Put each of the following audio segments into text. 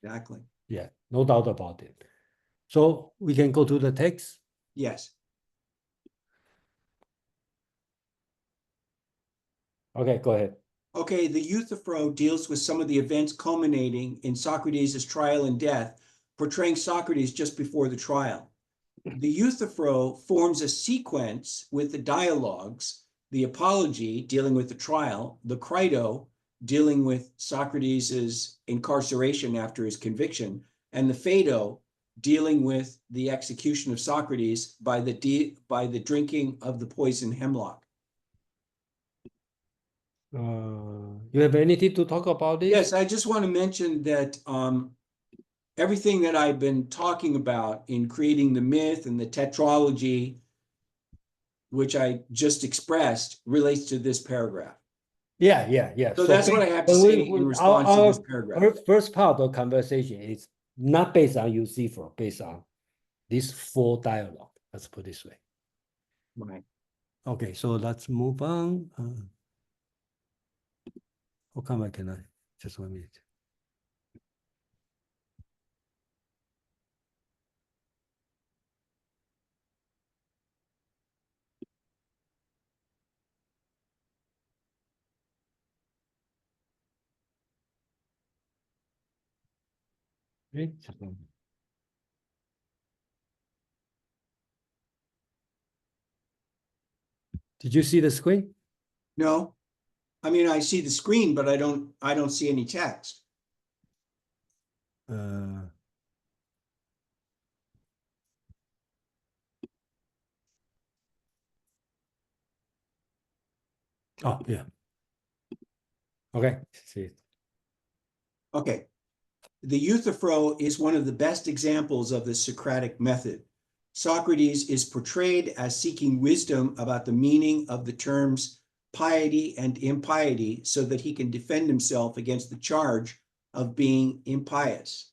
Exactly. Yeah, no doubt about it. So we can go to the text. Yes. Okay, go ahead. Okay, the Euthyphro deals with some of the events culminating in Socrates' trial and death, portraying Socrates just before the trial. The Euthyphro forms a sequence with the dialogues, the apology dealing with the trial, the Crito dealing with Socrates' incarceration after his conviction, and the Phaedo dealing with the execution of Socrates by the drinking of the poison hemlock. You have anything to talk about this? Yes, I just want to mention that everything that I've been talking about in creating the myth and the tetralogy, which I just expressed, relates to this paragraph. Yeah. So that's what I have to say in response to this paragraph. First part of the conversation is not based on Euthyphro, based on this full dialogue. Let's put it this way. Right. Okay, so let's move on. How come I cannot? Just 1 minute. Okay, just 1 minute. Did you see the screen? No, I mean, I see the screen, but I don't see any text. Oh, yeah. Okay, see it. Okay. The Euthyphro is one of the best examples of the Socratic method. Socrates is portrayed as seeking wisdom about the meaning of the terms piety and impiety so that he can defend himself against the charge of being impious.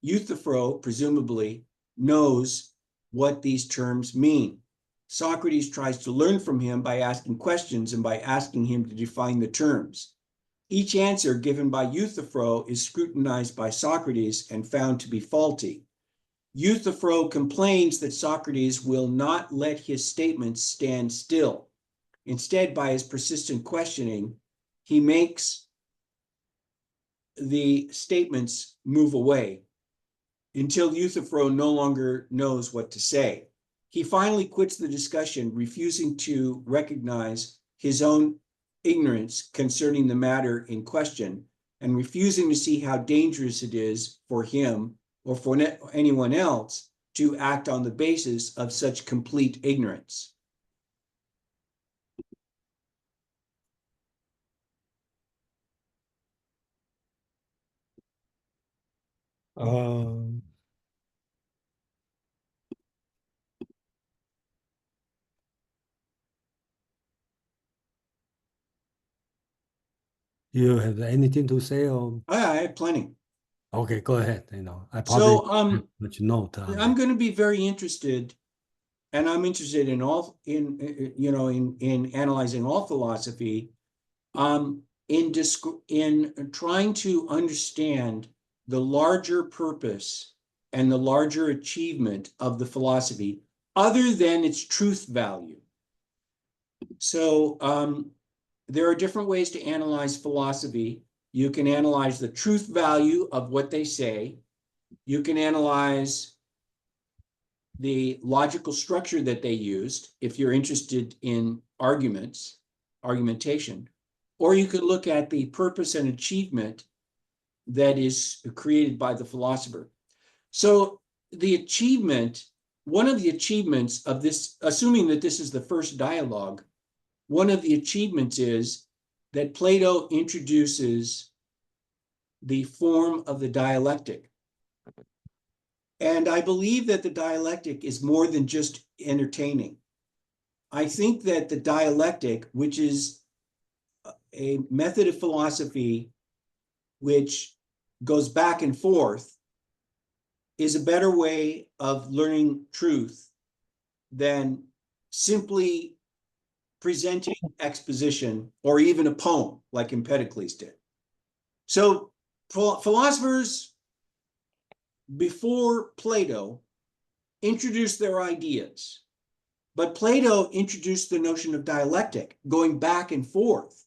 Euthyphro, presumably, knows what these terms mean. Socrates tries to learn from him by asking questions and by asking him to define the terms. Each answer given by Euthyphro is scrutinized by Socrates and found to be faulty. Euthyphro complains that Socrates will not let his statements stand still. Instead, by his persistent questioning, he makes the statements move away until Euthyphro no longer knows what to say. He finally quits the discussion, refusing to recognize his own ignorance concerning the matter in question and refusing to see how dangerous it is for him or for anyone else to act on the basis of such complete ignorance. You have anything to say? Or I have plenty. okay, go ahead. I probably So much note. I'm going to be very interested, and I'm interested in all in analyzing all philosophy, in trying to understand the larger purpose and the larger achievement of the philosophy, other than its truth value. So there are different ways to analyze philosophy. You can analyze the truth value of what they say. You can analyze the logical structure that they used, if you're interested in argumentation, or you could look at the purpose and achievement that is created by the philosopher. So the achievement, one of the achievements of this, assuming that this is the first dialogue, one of the achievements is that Plato introduces the form of the dialectic. And I believe that the dialectic is more than just entertaining. I think that the dialectic, which is a method of philosophy which goes back and forth, is a better way of learning truth than simply presenting exposition or even a poem like Empedocles did. So philosophers before Plato introduced their ideas, but Plato introduced the notion of dialectic, going back and forth.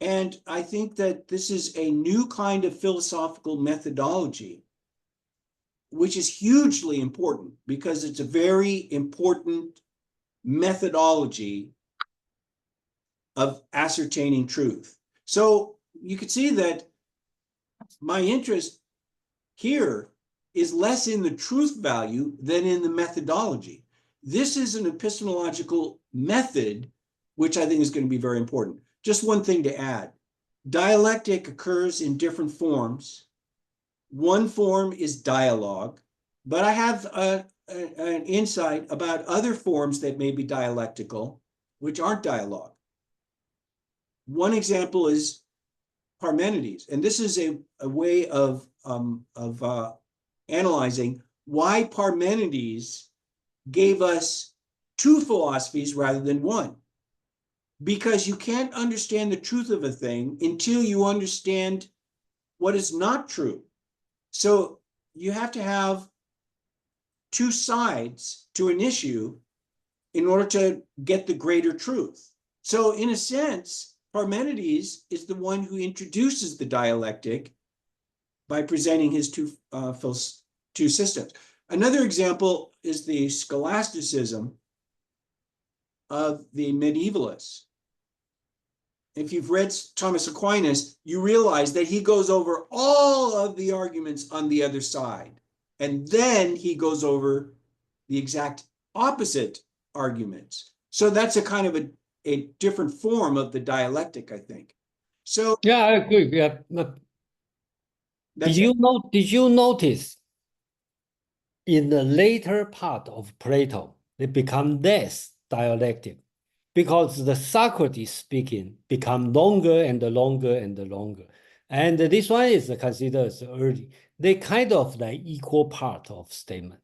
And I think that this is a new kind of philosophical methodology, which is hugely important because it's a very important methodology of ascertaining truth. So you could see that my interest here is less in the truth value than in the methodology. This is an epistemological method, which I think is going to be very important. Just one thing to add. Dialectic occurs in different forms. One form is dialogue, but I have an insight about other forms that may be dialectical, which aren't dialogue. One example is Parmenides, and this is a way of analyzing why Parmenides gave us two philosophies rather than one. Because you can't understand the truth of a thing until you understand what is not true. So you have to have two sides to an issue in order to get the greater truth. So in a sense, Parmenides is the one who introduces the dialectic by presenting his two systems. Another example is the scholasticism of the medievalists. If you've read Thomas Aquinas, you realize that he goes over all of the arguments on the other side. And then he goes over the exact opposite arguments. So that's a kind of a different form of the dialectic, I think. So Yeah, I agree. Yeah. Did you notice in the later part of Plato, it become less dialectic because the Socrates speaking become longer and longer and longer. And this one is considered as early. They kind of like equal part of statement.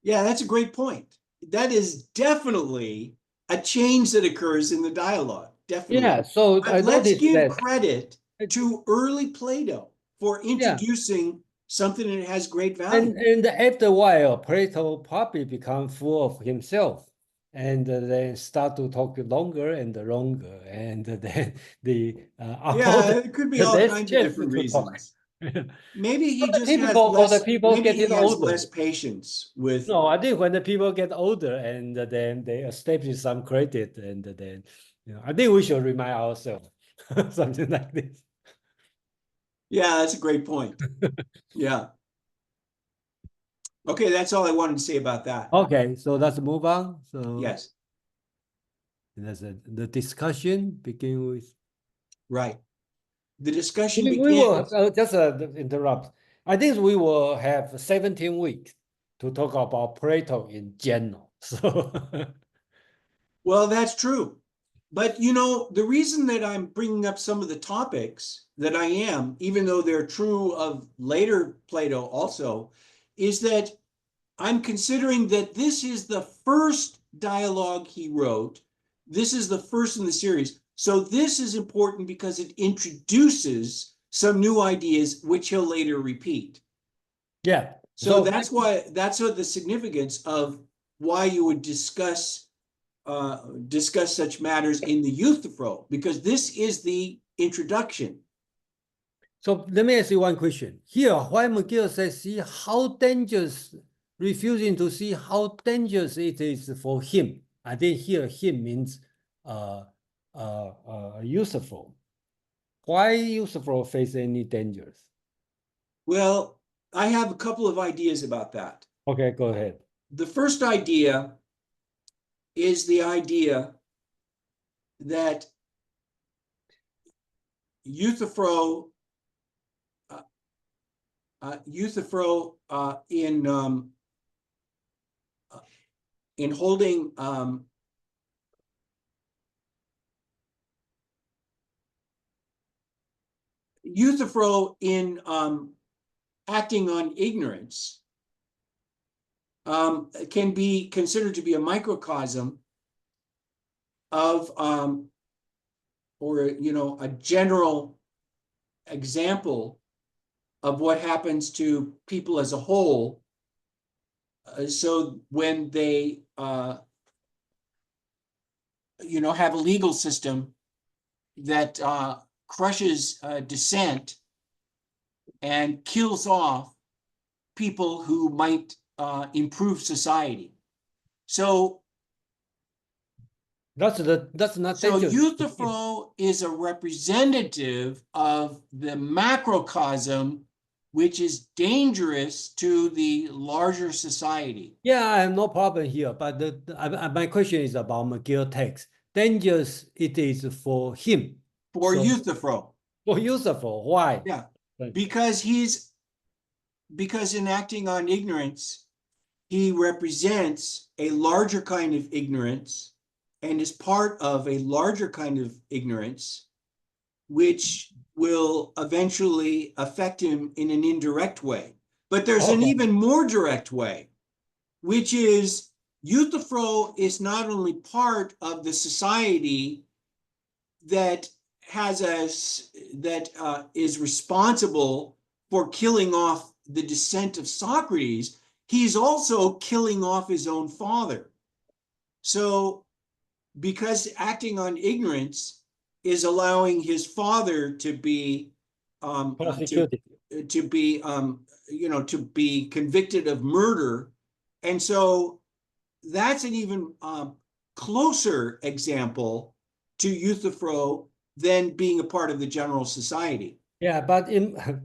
yeah, that's a great point. That is definitely a change that occurs in the dialogue. Definitely. Yeah, so But I let's noticed give that. credit to early Plato for Yeah, introducing something that has great value. and after a while, Plato probably become full of himself, and then start to talk longer and longer, and then the Yeah, opponent it could be all less kinds of chance different to talk. reasons. Maybe he just has Typical for the less, people maybe getting he has older. less patience with, No, I think when the people get older and then they establish some credit, and then I think we should remind ourselves something like this. yeah, that's a great point. Yeah. Okay, that's all I wanted to say about that. Okay, so let's move on. So Yes, the discussion begin with. right. The discussion We will begins. just interrupt. I think we will have 17 weeks to talk about Plato in general. So Well, that's true. But you know, the reason that I'm bringing up some of the topics that I am, even though they're true of later Plato also, is that I'm considering that this is the first dialogue he wrote. This is the first in the series. So this is important because it introduces some new ideas which he'll later repeat. yeah, So that's what the significance of why you would discuss such matters in the Euthyphro, because this is the introduction. so let me ask you one question. Here, why McGill says, see how dangerous, refusing to see how dangerous it is for him. I think here him means useful. Why useful face any dangers? Well, I have a couple of ideas about that. Okay, go ahead. The first idea is the idea that Euthyphro, in holding Euthyphro in acting on ignorance can be considered to be a microcosm of or a general example of what happens to people as a whole. So when they, have a legal system that crushes dissent and kills off people who might improve society. So That's not dangerous. Euthyphro is a representative of the macrocosm, which is dangerous to the larger society. Yeah, I have no problem here, but my question is about McGill text. Dangerous it is for him. For So Euthyphro. for Euthyphro, why? Yeah. Because in acting on ignorance, he represents a larger kind of ignorance and is part of a larger kind of ignorance, which will eventually affect him in an indirect way. But there's an even more direct way, which is Euthyphro is not only part of the society that is responsible for killing off the descent of Socrates, he's also killing off his own father. So, because acting on ignorance is allowing his father to be prosecuted. to be to be convicted of murder, and so that's an even closer example to Euthyphro than being a part of the general society. Yeah, but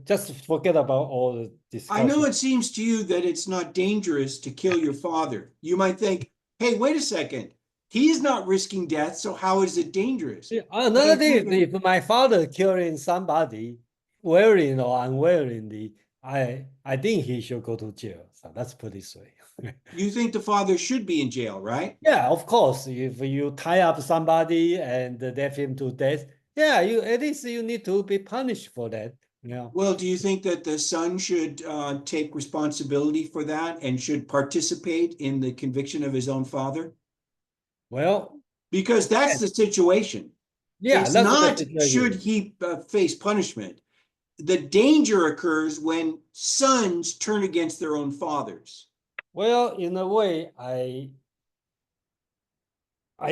just forget about all the I know discussion. it seems to you that it's not dangerous to kill your father. You might think, hey, wait a second. He's not risking death, so how is it dangerous? Another thing, if my father killing somebody, wearing or unwillingly, I think he should go to jail. So let's put it this way. You think the father should be in jail, right? Yeah, of course. If you tie up somebody and death him to death, yeah, you at least you need to be punished for that. Yeah. Well, do you think that the son should take responsibility for that and should participate in the conviction of his own father? Well, Because that's the situation. yeah, It's that's the not should situation. he face punishment. The danger occurs when sons turn against their own fathers. Well, in a way, I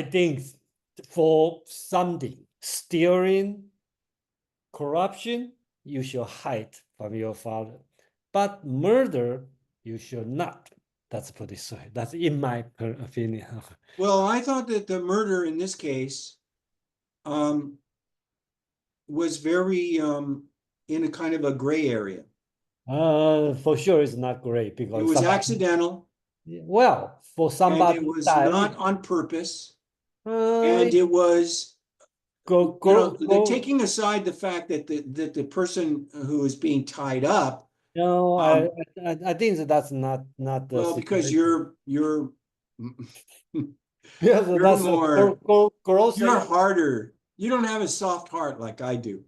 think for something, stealing, corruption, you should hide from your father. But murder, you should not. That's pretty sure. That's in my opinion. Well, I thought that the murder in this case um, was very in a kind of a gray area. For sure, it's not great It because was somebody, accidental well, for and somebody it was die, not on purpose. uh, And it was, go. taking aside the fact that the person who is being tied up, No, um, I think that's not the well, because situation. you're Yes, you're that's a more gross. you're harder. You don't have a soft heart like I do.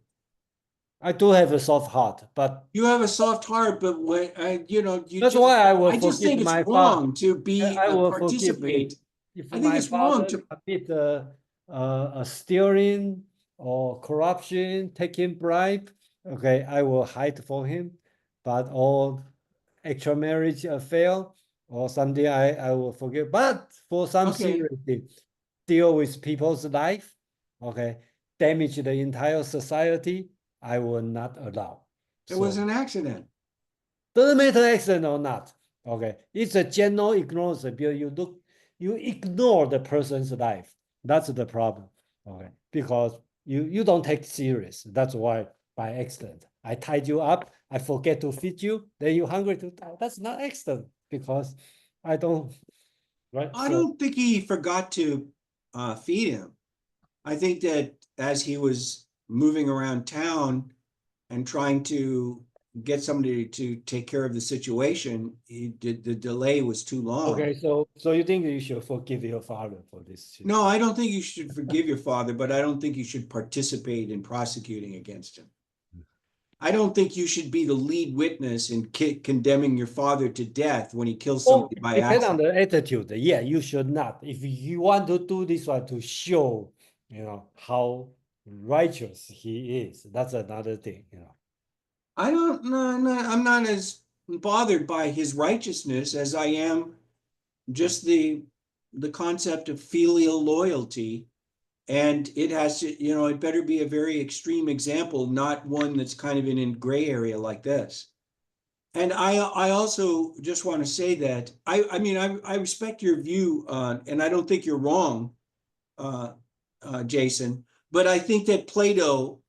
I do have a soft heart, but You have a soft heart, but when that's why I will I just forgive think it's my father. wrong to be I will forgive participate. if I think my it's wrong father to. commit a stealing or corruption, taking bribe. Okay, I will hide for him, but all extra marriage affair or something, I will forgive. But for some Okay, serious thing, deal with people's life, okay, damage the entire society, I will not allow. it was So an accident. doesn't matter accident or not. Okay, it's a general ignorance because you ignore the person's life. That's the problem. Okay, because you don't take serious. That's why by accident I tied you up. I forget to feed you. Then you hungry to die. That's not accident because I don't. Right. I So don't think he forgot to feed him. I think that as he was moving around town and trying to get somebody to take care of the situation, the delay was too long. okay. So you think you should forgive your father for this No, situation? I don't think you should forgive your father, but I don't think you should participate in prosecuting against him. I don't think you should be the lead witness in condemning your father to death when he kills Oh, somebody by depend on accident. the attitude. Yeah, you should not. If you want to do this one to show, how righteous he is, that's another thing. I don't know. I'm not as bothered by his righteousness as I am just the concept of filial loyalty. And it has to, it better be a very extreme example, not one that's kind of in a gray area like this. And I also just want to say that I mean, I respect your view, and I don't think you're wrong, uh, Jason, but I think that Plato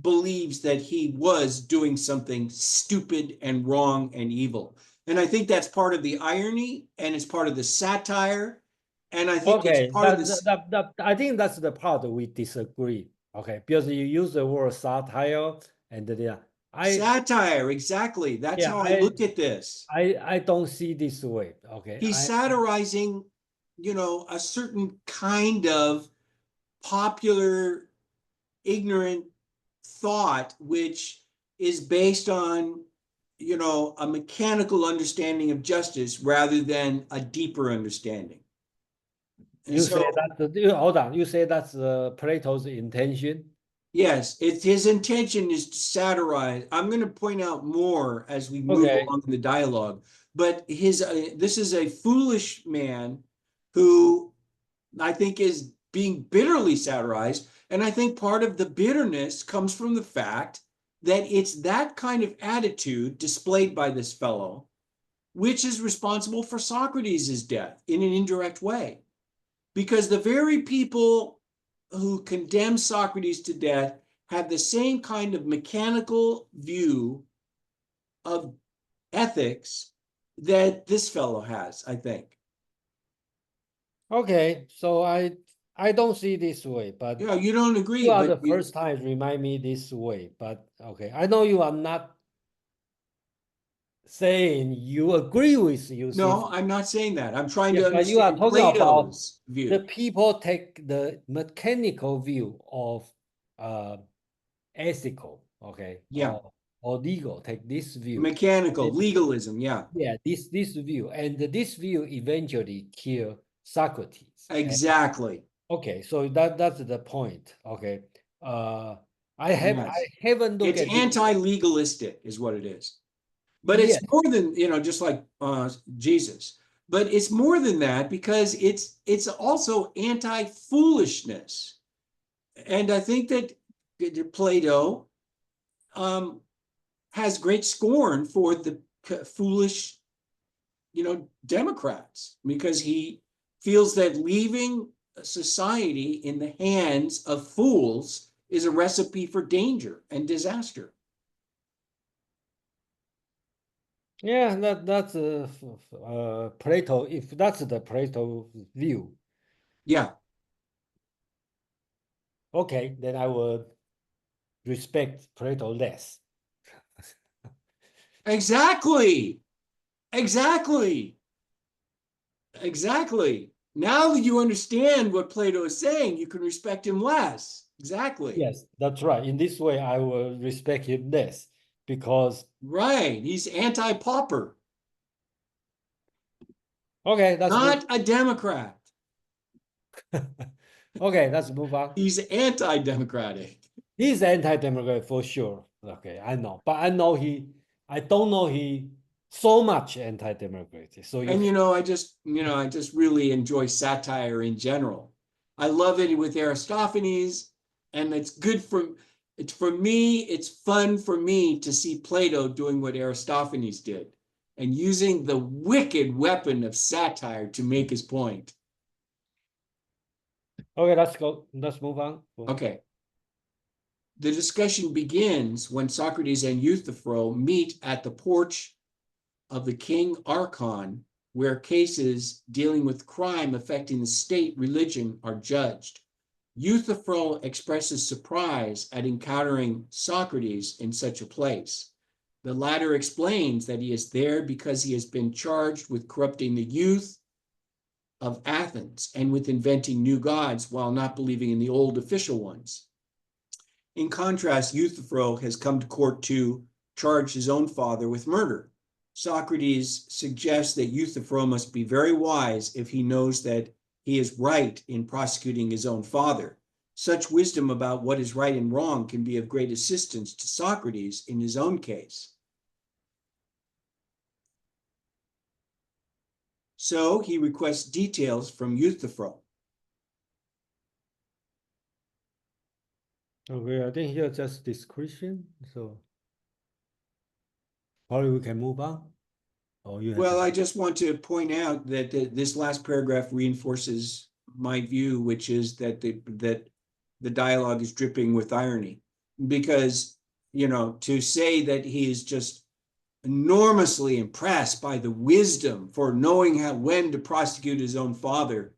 believes that he was doing something stupid and wrong and evil. And I think that's part of the irony and it's part of the satire. And I think it's Okay, part of this I think that's the part we disagree. Okay, because you use the word satire, and I satire. Exactly. That's yeah how I look at this. I don't see this way. Okay, He's satirizing, a certain kind of popular, ignorant thought, which is based on, a mechanical understanding of justice rather than a deeper understanding. And you say so, that hold on, you say that's Plato's intention. yes, his intention is to satirize. I'm going to point out more as we move Okay, along in the dialogue, but this is a foolish man who I think is being bitterly satirized. And I think part of the bitterness comes from the fact that it's that kind of attitude displayed by this fellow, which is responsible for Socrates' death in an indirect way. Because the very people who condemn Socrates to death have the same kind of mechanical view of ethics that this fellow has, I think. okay, so I don't see this way, but You don't agree, you are but the first time remind me this way. But okay, I know you are not saying you agree with no, Euthyphro. I'm not saying that. I'm trying Yeah, to but you are understand talking about Plato's the view. people take the mechanical view of uh, ethical, okay, Yeah, or legal, take this view. mechanical legalism. Yeah, Yeah, this view, and this view eventually kill Socrates. And exactly. okay, so that's the point. Okay, uh, I Yes. haven't looked It's at this. anti-legalistic is what it is. But it's Yes, more than, just like Jesus. But it's more than that because it's also anti-foolishness. And I think that Plato um, has great scorn for the foolish, Democrats because he feels that leaving society in the hands of fools is a recipe for danger and disaster. yeah, that's Plato. If that's the Plato view, Yeah, okay, then I will respect Plato less. exactly. Exactly. Exactly. Now that you understand what Plato is saying, you can respect him less. Exactly. Yes, that's right. In this way, I will respect him less because Right. He's anti-pauper, okay, let's move. not a Democrat. Okay, let's move on. He's anti-democratic. He's anti-democrat for sure. Okay, I know, but I don't know he so much anti-democratic. So you And can, I just really enjoy satire in general. I love it with Aristophanes, and it's for me, it's fun for me to see Plato doing what Aristophanes did and using the wicked weapon of satire to make his point. okay, let's go. Let's move on. Okay. The discussion begins when Socrates and Euthyphro meet at the porch of the king Archon, where cases dealing with crime affecting the state religion are judged. Euthyphro expresses surprise at encountering Socrates in such a place. The latter explains that he is there because he has been charged with corrupting the youth of Athens and with inventing new gods while not believing in the old official ones. In contrast, Euthyphro has come to court to charge his own father with murder. Socrates suggests that Euthyphro must be very wise if he knows that he is right in prosecuting his own father. such wisdom about what is right and wrong can be of great assistance to Socrates in his own case. So he requests details from Euthyphro. Okay, I think here just description, so probably we can move on. Or you have Well, to... I just want to point out that this last paragraph reinforces my view, which is that the dialogue is dripping with irony, because to say that he is just enormously impressed by the wisdom for knowing when to prosecute his own father,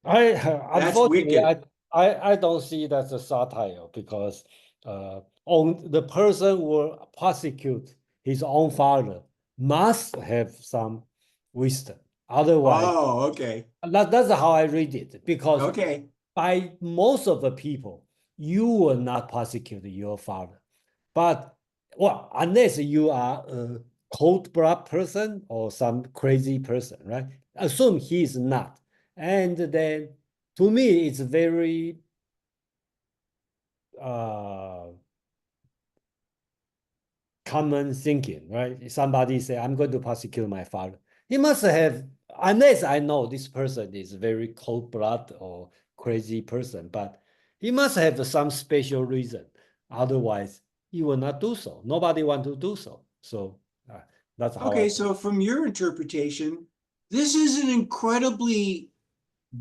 that's Unfortunately, wicked. I don't see that's a satire because on the person who will prosecute his own father must have some wisdom. Otherwise, Oh, okay. that's how I read it. Because Okay. by most of the people, you will not prosecute your father. But well, unless you are a cold-blood person or some crazy person, right? Assume he is not. And then to me, it's very common thinking, right? Somebody say, I'm going to prosecute my father. He must have, unless I know this person is very cold-blood or crazy person, but he must have some special reason. Otherwise, he will not do so. Nobody want to do so. So that's how I... Okay, so from your interpretation, this is an incredibly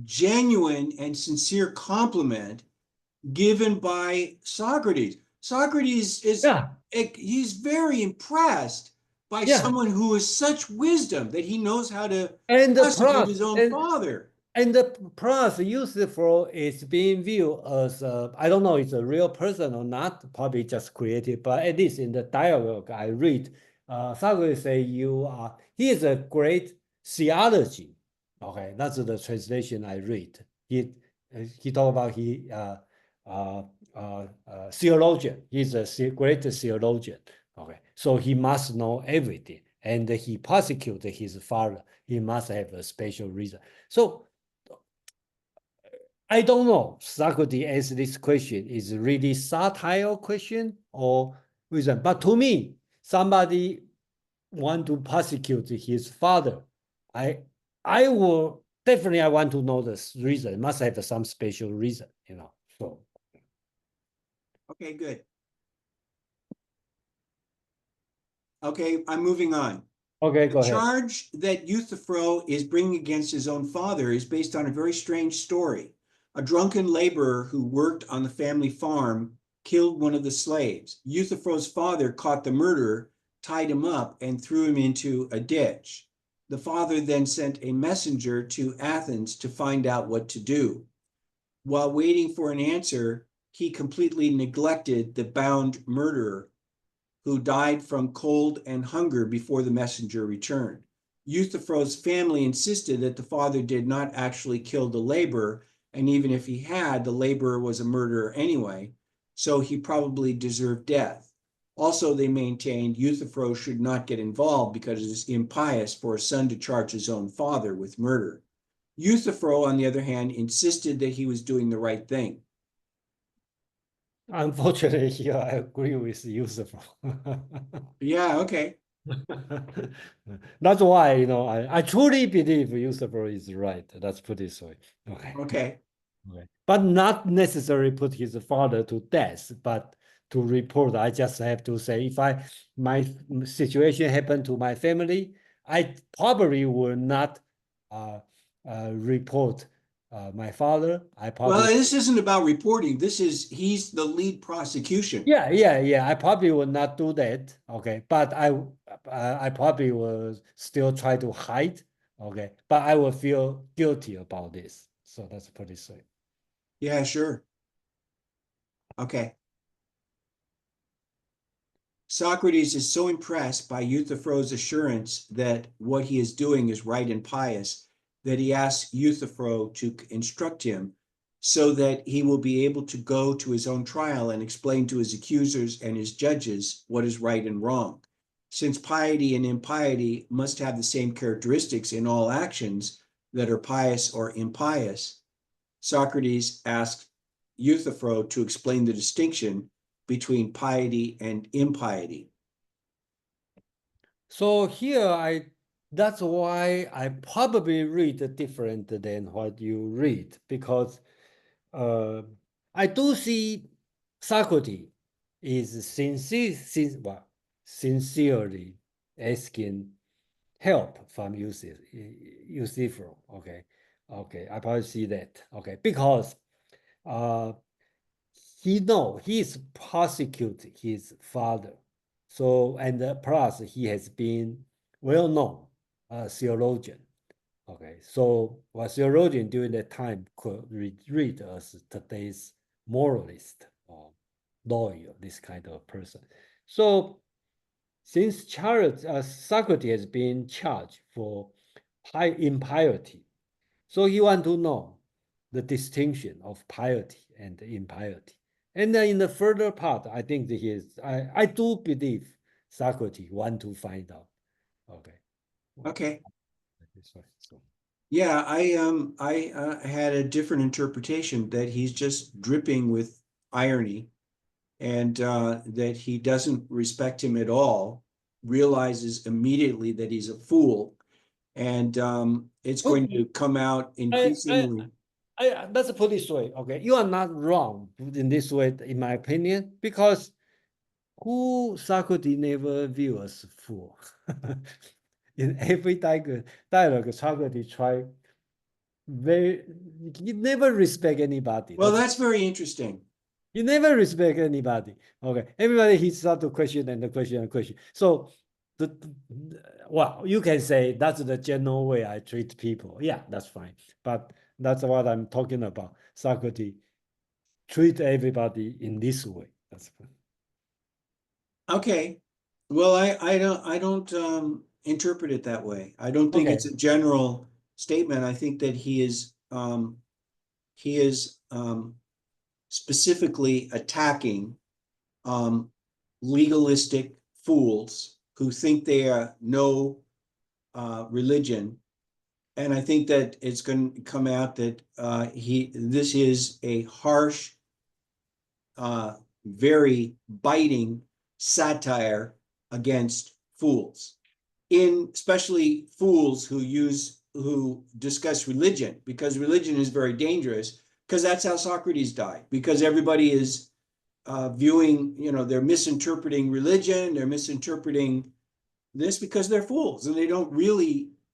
genuine and sincere compliment given by Socrates. Socrates is Yeah, he's very impressed by yeah. someone who has such wisdom that he knows how to And the prosecute plus, his own father. and the plus useful is being viewed as I don't know it's a real person or not, probably just created, but at least in the dialogue I read, Socrates say he is a great theology. Okay, that's the translation I read. He talked about theologian. He's a great theologian. Okay, so he must know everything, and he prosecuted his father. He must have a special reason. So I don't know. Socrates asked this question is really satire question or reason. But to me, somebody want to prosecute his father. I I will definitely I want to know the reason. It must have some special reason, So Okay, good. Okay, I'm moving on. okay, The go ahead. charge that Euthyphro is bringing against his own father is based on a very strange story. A drunken laborer who worked on the family farm killed one of the slaves. Euthyphro's father caught the murderer, tied him up, and threw him into a ditch. The father then sent a messenger to Athens to find out what to do. While waiting for an answer, he completely neglected the bound murderer, who died from cold and hunger before the messenger returned. Euthyphro's family insisted that the father did not actually kill the laborer, and even if he had, the laborer was a murderer anyway, so he probably deserved death. Also, they maintained Euthyphro should not get involved because it is impious for a son to charge his own father with murder. Euthyphro, on the other hand, insisted that he was doing the right thing. Unfortunately, here I agree with Yusuf. Yeah, okay. That's why, I truly believe Lucifer is right. Let's put it this way. Okay. Okay. Okay. But not necessarily put his father to death, but to report. I just have to say, if my situation happened to my family, I probably will not report my father. I Well, probably... this isn't about reporting. He's the lead prosecution. Yeah. I probably will not do that. Okay, but I probably will still try to hide. Okay, but I will feel guilty about this. So that's pretty sweet. Yeah, sure. Okay. Socrates is so impressed by Euthyphro's assurance that what he is doing is right and pious that he asks Euthyphro to instruct him so that he will be able to go to his own trial and explain to his accusers and his judges what is right and wrong. Since piety and impiety must have the same characteristics in all actions that are pious or impious, Socrates asks Euthyphro to explain the distinction between piety and impiety. So here that's why I probably read different than what you read, because I do see Socrates is sincerely asking help from Euthyphro. Okay, I probably see that. Okay, because uh, he is prosecuted his father, so and plus he has been well known theologian. Okay, so what theologian during that time could read as today's moralist or lawyer, this kind of person. So since Socrates has been charged for impiety, so he want to know the distinction of piety and impiety. And then in the further part, I think that I do believe Socrates want to find out. Okay. Okay. So. Yeah, I had a different interpretation that he's just dripping with irony, and that he doesn't respect him at all, realizes immediately that he's a fool, and it's going to come out increasingly. That's put this way. Okay, you are not wrong in this way, in my opinion, because who Socrates never view as fool. In every dialogue, Socrates try very, he never respect anybody. Well, that's very interesting. He never respect anybody. Okay, everybody he start to question and the question and question. So, well, you can say that's the general way I treat people. Yeah, that's fine. But that's what I'm talking about. Socrates treat everybody in this way. That's fine. Okay. Well, I don't interpret it that way. I don't think it's Okay. a general statement. I think that he is specifically attacking legalistic fools who think they know religion. And I think that it's going to come out that this is a harsh, very biting satire against fools, especially fools who discuss religion, because religion is very dangerous, because that's how Socrates died, because everybody is viewing, they're misinterpreting religion, they're misinterpreting this because they're fools, and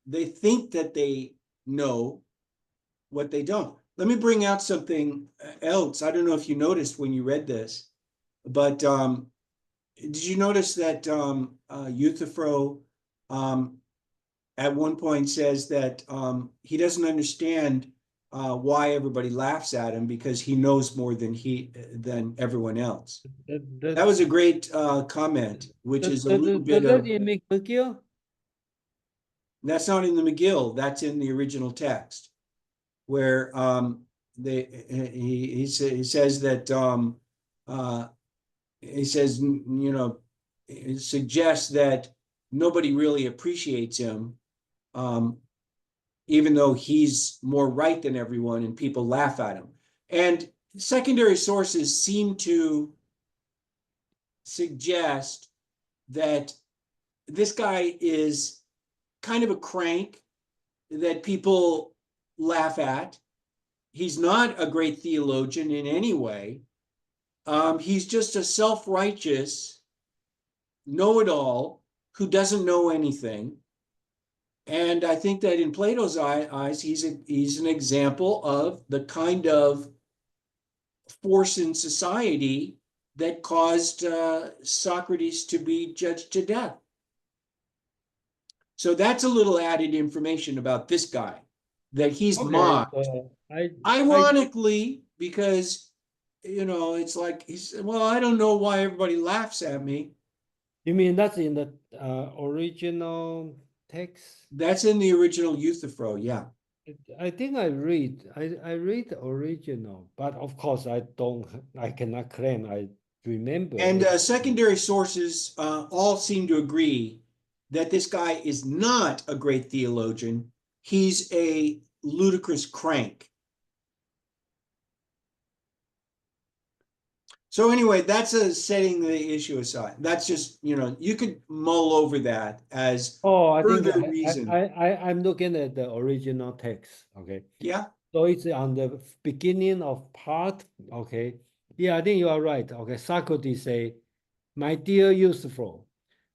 they think that they know what they don't. Let me bring out something else. I don't know if you noticed when you read this, but did you notice that Euthyphro at one point says that he doesn't understand why everybody laughs at him, because he knows more than everyone else. That was a great comment, which is a little bit Does of. that make McGill? That's not in the McGill. That's in the original text, where he says that he says, it suggests that nobody really appreciates him, even though he's more right than everyone, and people laugh at him. And secondary sources seem to suggest that this guy is kind of a crank that people laugh at. He's not a great theologian in any way. He's just a self-righteous know-it-all who doesn't know anything. And I think that in Plato's eyes, he's an example of the kind of force in society that caused Socrates to be judged to death. So that's a little added information about this guy, that he's mocked. Ironically, because it's like well, I don't know why everybody laughs at me. You mean that's in the original text? That's in the original Euthyphro, yeah. I think I read the original, but of course I cannot claim I remember. And secondary sources all seem to agree that this guy is not a great theologian. He's a ludicrous crank. So anyway, that's a setting the issue aside. That's just, you could mull over that as Oh, I think further reason. I'm looking at the original text. Okay. Yeah, So it's on the beginning of part. Okay. Yeah, I think you are right. Okay. Socrates say, my dear Euthyphro,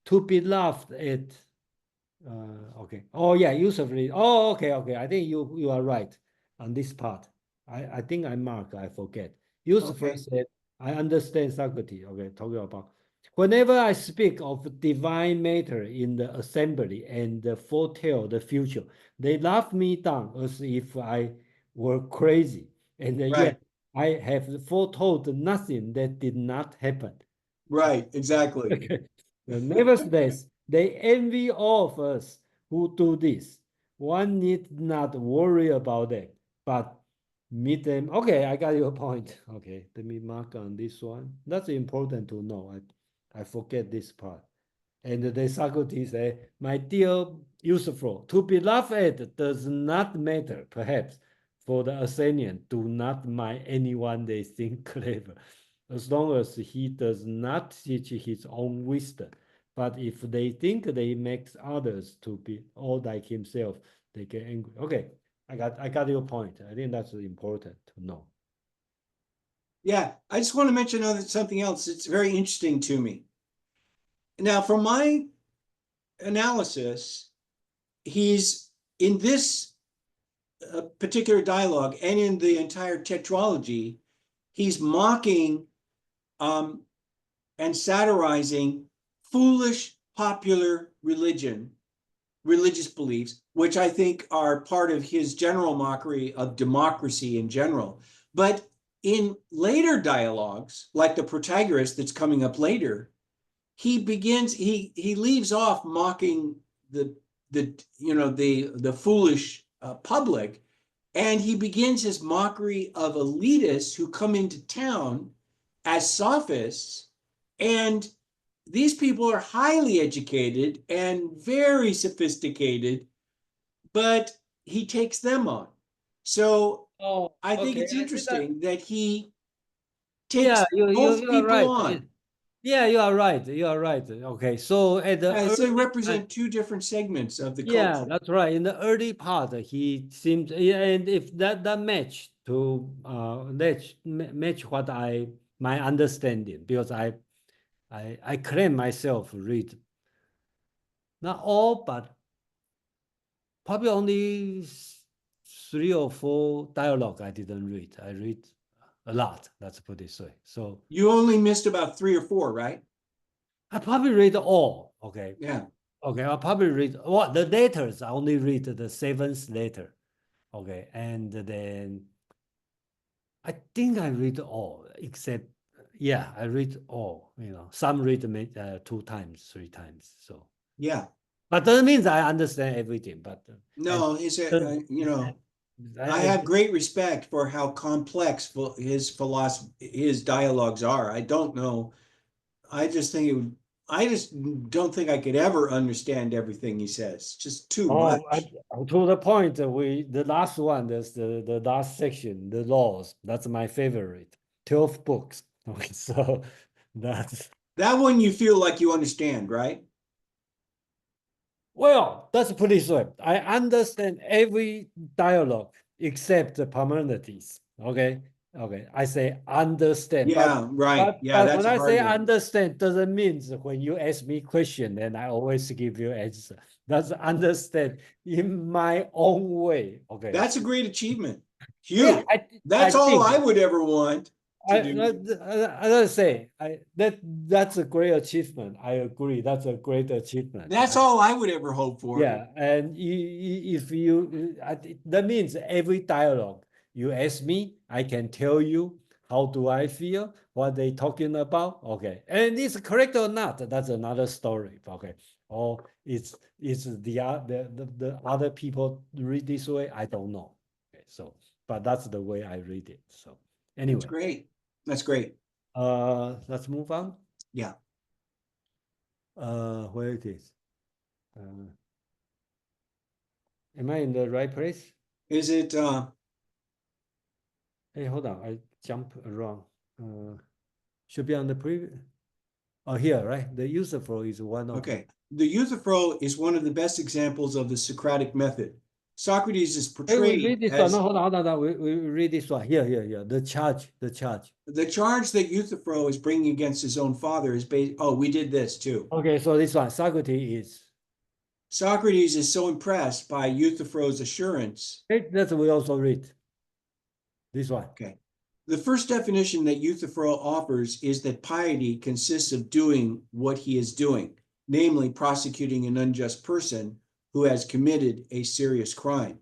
to be loved at okay. Oh yeah, usefully. Oh, okay, okay. I think you are right on this part. I think I mark, I forget. Euthyphro okay, said, I understand Socrates. Okay, talking about whenever I speak of divine matter in the assembly and foretell the future, they laugh me down as if I were crazy. And right, yet I have foretold nothing that did not happen. right, exactly. Okay. Nevertheless, they envy all of us who do this. One need not worry about that, but meet them. Okay, I got your point. Okay, let me mark on this one. That's important to know. I forget this part. And the Socrates say, my dear Euthyphro, to be laughed at does not matter, perhaps, for the Athenian. Do not mind anyone they think clever, as long as he does not teach his own wisdom. But if they think they make others to be all like himself, they get angry. Okay, I got your point. I think that's important to know. Yeah, I just want to mention something else. It's very interesting to me. Now, from my analysis, he's in this particular dialogue and in the entire tetralogy, he's mocking um, and satirizing foolish popular religious beliefs, which I think are part of his general mockery of democracy in general. But in later dialogues, like the Protagoras that's coming up later, he leaves off mocking the foolish public, and he begins his mockery of elitists who come into town as sophists. And these people are highly educated and very sophisticated, but he takes them on. So Oh, I think okay. it's I think that interesting that he yeah, takes you both you are people right. on. Yeah, you are right. You are right. Okay, so at the So they early time, represent two different segments of the yeah, culture. that's right. In the early part, he seems, yeah, and if that match to match what my understanding, because I claim myself read not all, but probably only three or four dialogue I didn't read. I read a lot. Let's put it this way. So You only missed about three or four, right? I probably read all. Okay. Yeah. Okay, I'll probably read what the letters. I only read the seventh letter. Okay, and then I think I read all except yeah, I read all. Some read two times, three times. So, Yeah. but that means I understand everything. But and No, he's the, I I have great respect for how complex his philosophy, his dialogues are. I don't know. I just think it would, I just don't think I could ever understand everything he says. Just too oh, much. to the point the last one, that's the last section, the laws. That's my favorite. 12 books. Okay, so that's That one you feel like you understand, right? well, that's pretty sure. I understand every dialogue except the Parmenides. Okay. Okay. I say understand, but Yeah, right. but Yeah, but that's when a I say hard one. understand, doesn't mean when you ask me question, then I always give you answer. That's understand in my own way. Okay. That's a great achievement. Yeah, Huge. I That's all think I would ever want to do. I say that's a great achievement. I agree. That's a great achievement. That's all I would ever hope for. Yeah, and if you, that means every dialogue you ask me, I can tell you how do I feel, what they talking about. Okay, and it's correct or not, that's another story. Okay, or it's the other people read this way. I don't know. Okay, so but that's the way I read it. So That's anyway, great. That's great. let's move on. Yeah. Where it is? Uh, am I in the right place? Is it Hey, hold on. I jump around. Uh, Should be on the previous. Oh, here, right? The Euthyphro is one of. Okay. The Euthyphro is one of the best examples of the Socratic method. Socrates is Hey, we portrayed read this one. as No, hold on. We read this one. Here. The charge. the charge that Euthyphro is bringing against his own father is based. Oh, we did this too. Okay, so this one, Socrates is so impressed by Euthyphro's assurance. Hey, that's we also read. This one. Okay. The first definition that Euthyphro offers is that piety consists of doing what he is doing, namely prosecuting an unjust person who has committed a serious crime,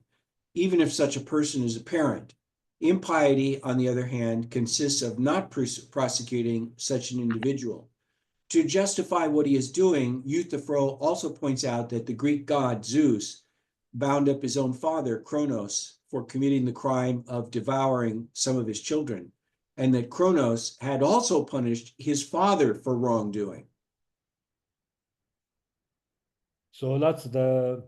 even if such a person is a parent. Impiety, on the other hand, consists of not prosecuting such an individual. To justify what he is doing, Euthyphro also points out that the Greek god Zeus bound up his own father, Kronos, for committing the crime of devouring some of his children, and that Kronos had also punished his father for wrongdoing. So that's the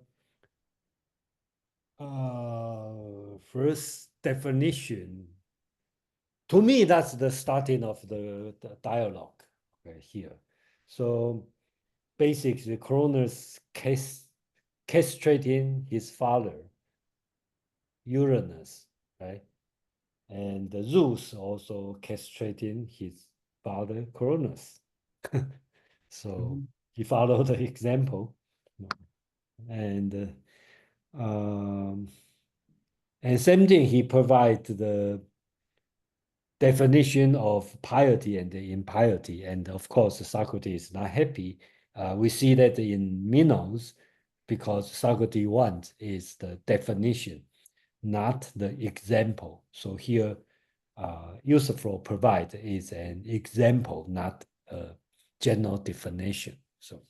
first definition. To me, that's the starting of the dialogue here. So basically, Kronos castrating his father, Uranus, right? And Zeus also castrating his father, Cronus. So he followed the example. And same thing, he provides the definition of piety and the impiety. And of course, Socrates is not happy. We see that in Minos, because Socrates wants is the definition, not the example. So here, Euthyphro provide is an example, not a general definition. So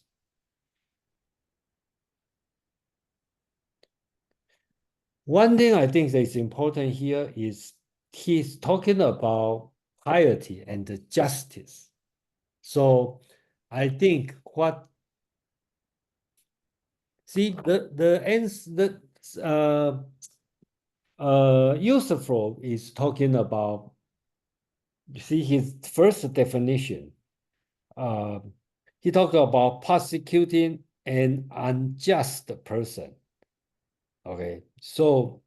one thing I think that is important here is he's talking about piety and justice. So I think what see the Euthyphro is talking about. You see his first definition. He talked about prosecuting an unjust person. Okay, so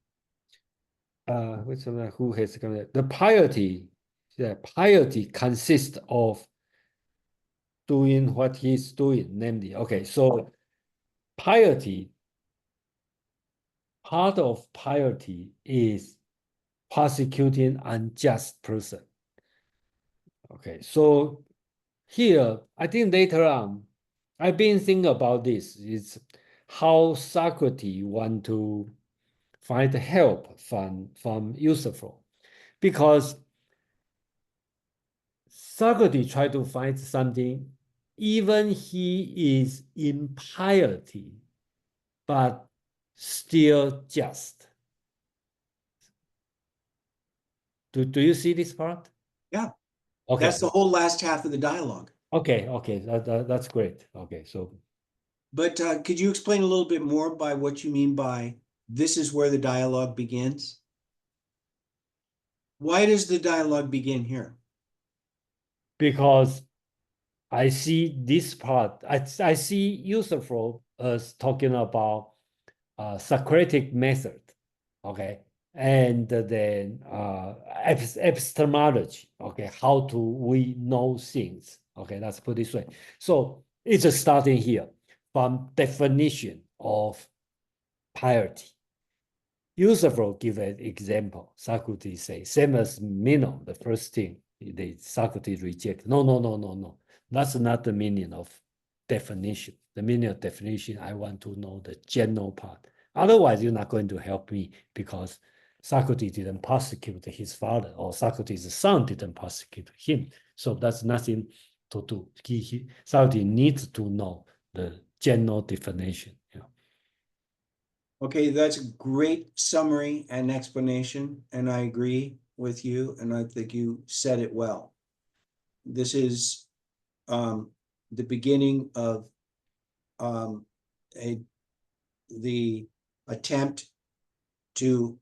who has the piety? The piety consists of doing what he's doing, namely, okay, so piety, part of piety is prosecuting unjust person. Okay, so here, I think later on, I've been thinking about this, is how Socrates want to find help from Euthyphro. Because Socrates tried to find something, even he is in piety, but still just. Do you see this part? Yeah. Okay. That's the whole last half of the dialogue. Okay, that's great. Okay, so. But could you explain a little bit more by what you mean by this is where the dialogue begins? Why does the dialogue begin here? Because I see this part, I see Euthyphro as talking about Socratic method, okay, and then epistemology, okay, how do we know things, okay, let's put it this way. So it's starting here from definition of piety. Euthyphro give an example. Socrates say, same as Meno, the first thing Socrates reject. No. That's not the meaning of definition. The meaning of definition, I want to know the general part. Otherwise, you're not going to help me because Socrates didn't prosecute his father, or Socrates' son didn't prosecute him. So that's nothing to do. Socrates needs to know the general definition. Okay, that's a great summary and explanation, and I agree with you, and I think you said it well. This is the beginning of the attempt to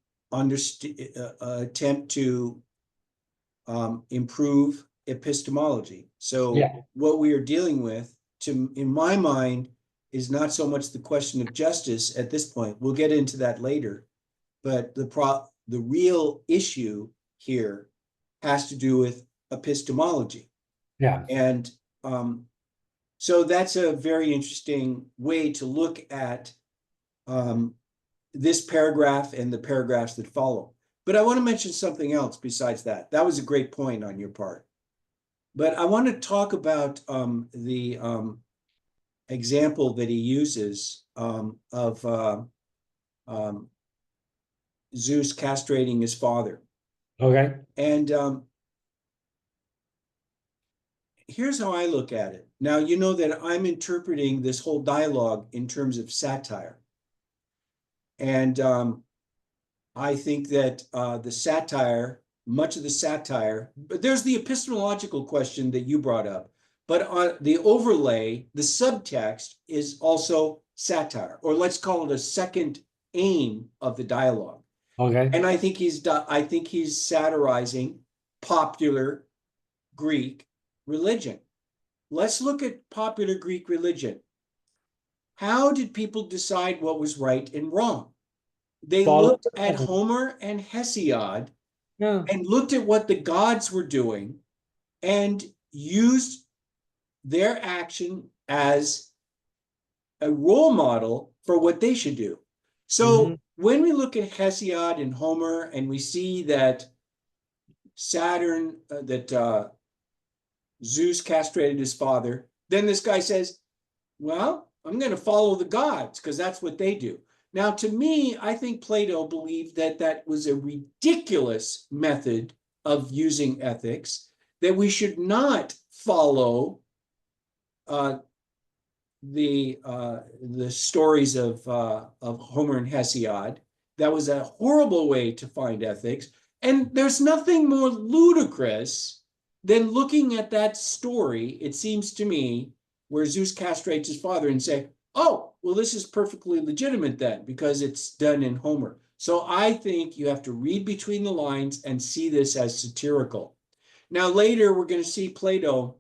improve epistemology. So Yeah. what we are dealing with, in my mind, is not so much the question of justice at this point. We'll get into that later, but the real issue here has to do with epistemology. Yeah. And so that's a very interesting way to look at this paragraph and the paragraphs that follow. But I want to mention something else besides that. That was a great point on your part. But I want to talk about the example that he uses of Zeus castrating his father. Okay. And here's how I look at it. Now, you know that I'm interpreting this whole dialogue in terms of satire. And I think that much of the satire, but there's the epistemological question that you brought up, but on the overlay, the subtext is also satire, or let's call it a second aim of the dialogue. Okay. And I think he's satirizing popular Greek religion. Let's look at popular Greek religion. How did people decide what was right and wrong? They Follow looked at the Homer and Hesiod yeah. and looked at what the gods were doing and used their action as a role model for what they should do. So when we look at Hesiod and Homer and we see that Zeus castrated his father, then this guy says, well, I'm going to follow the gods because that's what they do. Now, to me, I think Plato believed that that was a ridiculous method of using ethics, that we should not follow the stories of Homer and Hesiod. That was a horrible way to find ethics. And there's nothing more ludicrous than looking at that story, it seems to me, where Zeus castrates his father and say, oh, well, this is perfectly legitimate then because it's done in Homer. So I think you have to read between the lines and see this as satirical. Now, later, we're going to see Plato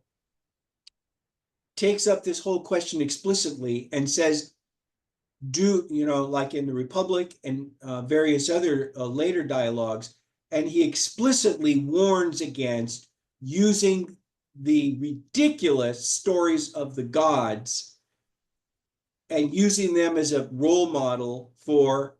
takes up this whole question explicitly and says, like in the Republic and various other later dialogues, and he explicitly warns against using the ridiculous stories of the gods and using them as a role model for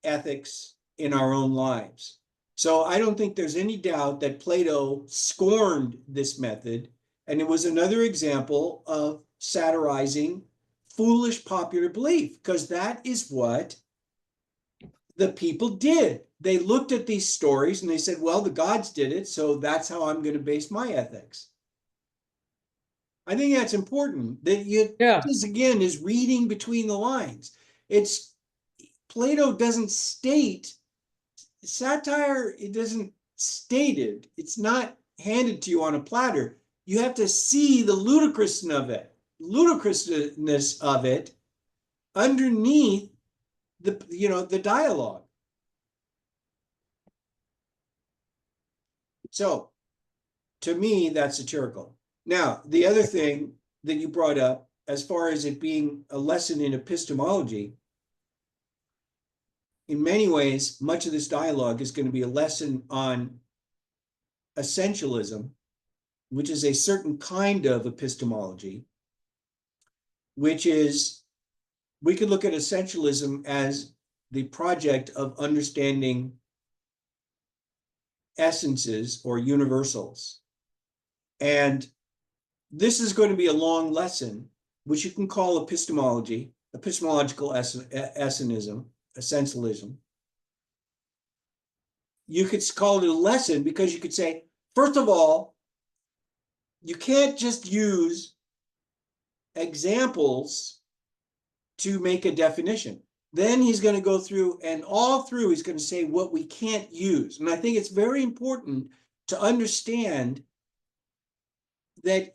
ethics in our own lives. So I don't think there's any doubt that Plato scorned this method, and it was another example of satirizing foolish popular belief, because that is what the people did. They looked at these stories and they said, well, the gods did it, so that's how I'm going to base my ethics. I think that's important. This again is reading between the lines. Plato doesn't state satire. It doesn't state it. It's not handed to you on a platter. You have to see the ludicrousness of it underneath the dialogue. So to me, that's satirical. Now, the other thing that you brought up, as far as it being a lesson in epistemology, in many ways, much of this dialogue is going to be a lesson on essentialism, which is a certain kind of epistemology, which is, we could look at essentialism as the project of understanding essences or universals. And this is going to be a long lesson, which you can call epistemology, epistemological essentialism. You could call it a lesson because you could say, first of all, you can't just use examples to make a definition. Then he's going to go through, and all through he's going to say what we can't use. And I think it's very important to understand that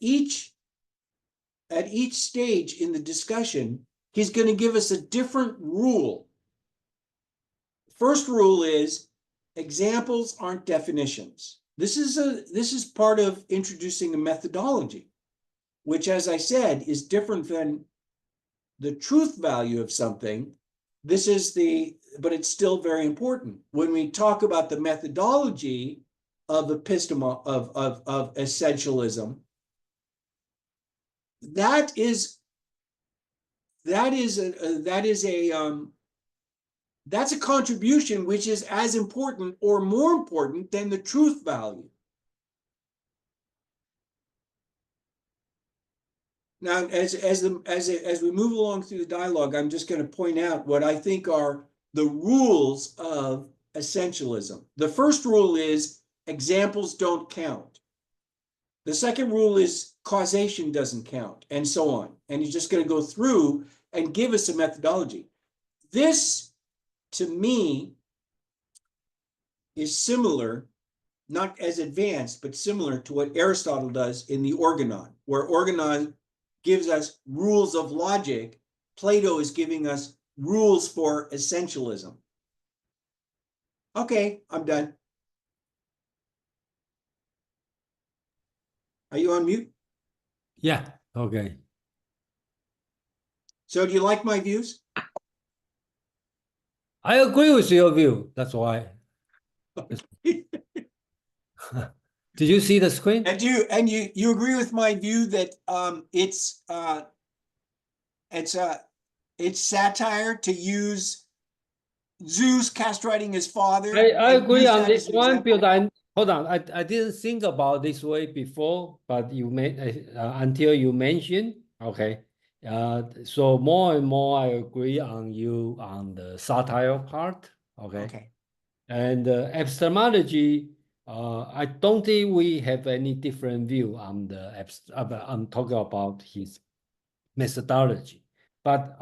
at each stage in the discussion, he's going to give us a different rule. First rule is examples aren't definitions. This is part of introducing a methodology, which, as I said, is different than the truth value of something. But it's still very important. When we talk about the methodology of of essentialism, that is that's a contribution which is as important or more important than the truth value. Now, as we move along through the dialogue, I'm just going to point out what I think are the rules of essentialism. The first rule is examples don't count. The second rule is causation doesn't count, and so on. And he's just going to go through and give us a methodology. This, to me, is similar, not as advanced, but similar to what Aristotle does in the Organon, where Organon gives us rules of logic. Plato is giving us rules for essentialism. Okay, I'm done. Are you on mute? Yeah, okay. So do you like my views? I agree with your view. That's why. Did you see the screen? And you agree with my view that it's satire to use Zeus castrating his father I and agree use on that this as an one, example? but hold on. I didn't think about this way before, but you made until you mentioned. Okay. So more and more I agree on you on the satire part. Okay. Okay. And epistemology, I don't think we have any different view on I'm talking about his methodology. But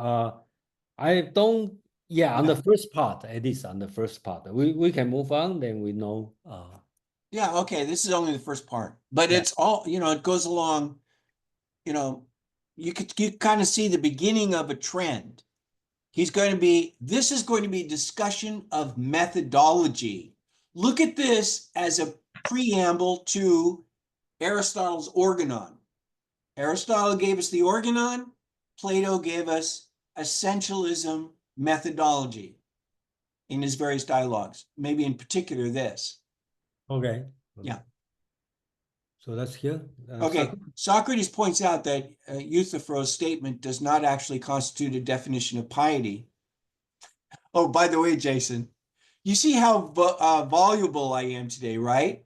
I don't, yeah, on Yeah. the first part, at least on the first part, we can move on, then we know. Yeah, okay. This is only the first part, but Yeah. it's all, it goes along, you know, you kind of see the beginning of a trend. This is going to be a discussion of methodology. Look at this as a preamble to Aristotle's Organon. Aristotle gave us the Organon, Plato gave us essentialism methodology in his various dialogues, maybe in particular this. Okay. Yeah. So that's here. Okay. Socrates points out that Euthyphro's statement does not actually constitute a definition of piety. Oh, by the way, Jason, you see how voluble I am today, right?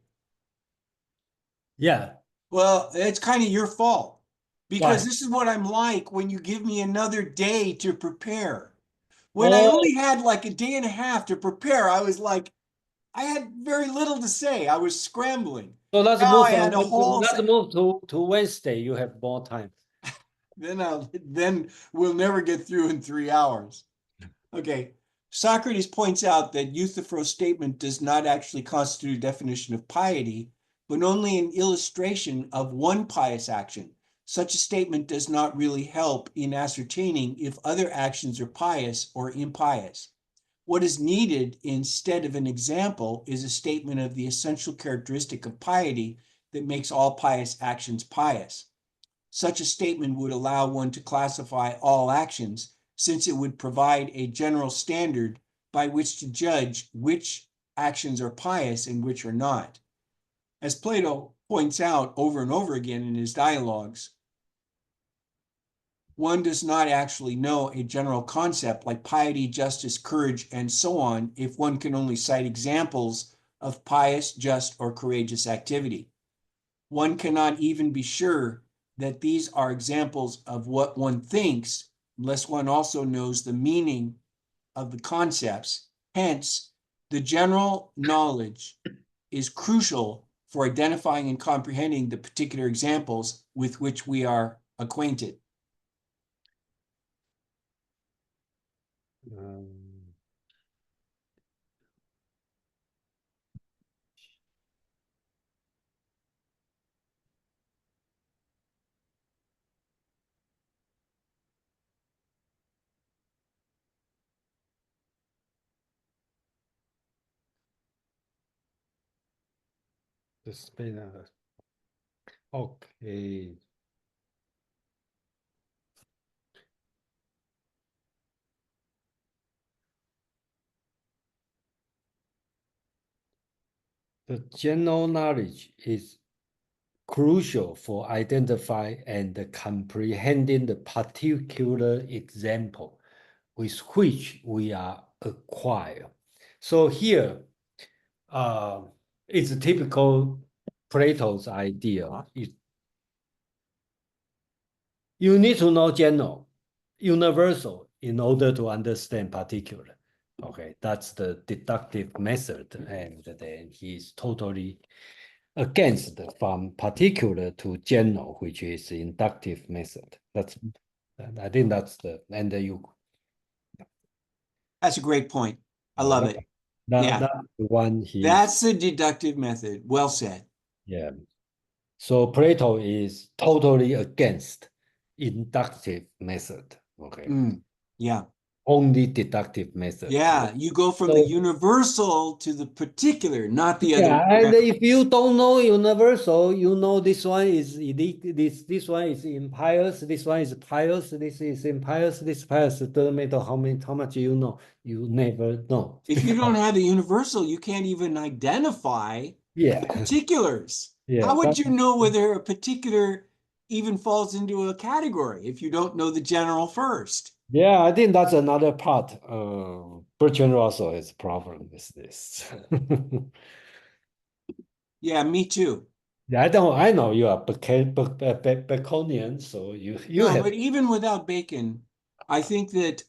Yeah. Well, it's kind of your fault because Why? this is what I'm like when you give me another day to prepare. When I Oh, only had like a day and a half to prepare, I was like, I had very little to say. I was scrambling. so Now I had a whole, let's move to Wednesday. You have more time. then we'll never get through in 3 hours. Okay. Socrates points out that Euthyphro's statement does not actually constitute a definition of piety, but only an illustration of one pious action. Such a statement does not really help in ascertaining if other actions are pious or impious. What is needed instead of an example is a statement of the essential characteristic of piety that makes all pious actions pious. Such a statement would allow one to classify all actions, since it would provide a general standard by which to judge which actions are pious and which are not. As Plato points out over and over again in his dialogues, one does not actually know a general concept like piety, justice, courage, and so on if one can only cite examples of pious, just, or courageous activity. One cannot even be sure that these are examples of what one thinks unless one also knows the meaning of the concepts. Hence, the general knowledge is crucial for identifying and comprehending the particular examples with which we are acquainted. Um, The Spain. Okay. The general knowledge is crucial for identifying and comprehending the particular example with which we are acquired. So here, it's a typical Plato's idea. You need to know general, universal in order to understand particular. Okay, that's the deductive method, and then he's totally against from particular to general, which is inductive method. I think that's That's a great point. I love it. Yeah. That's the one That's the deductive method. Well said. yeah. So Plato is totally against inductive method. Okay. Yeah. Only deductive method. Yeah. You go from the universal to the particular, not the other way and around. if you don't know universal, you know this one is this one is impious, this one is pious, this is impious, this pious. It doesn't matter how much you know, you never know. If you don't have the universal, you can't even identify Yeah. the particulars. Yeah. How would you know whether a particular even falls into a category if you don't know the general first? Yeah, I think that's another part. Bertrand Russell has a problem with this. Yeah, me too. Yeah, I know you are Baconian, so you No, have. but even without Bacon, I think that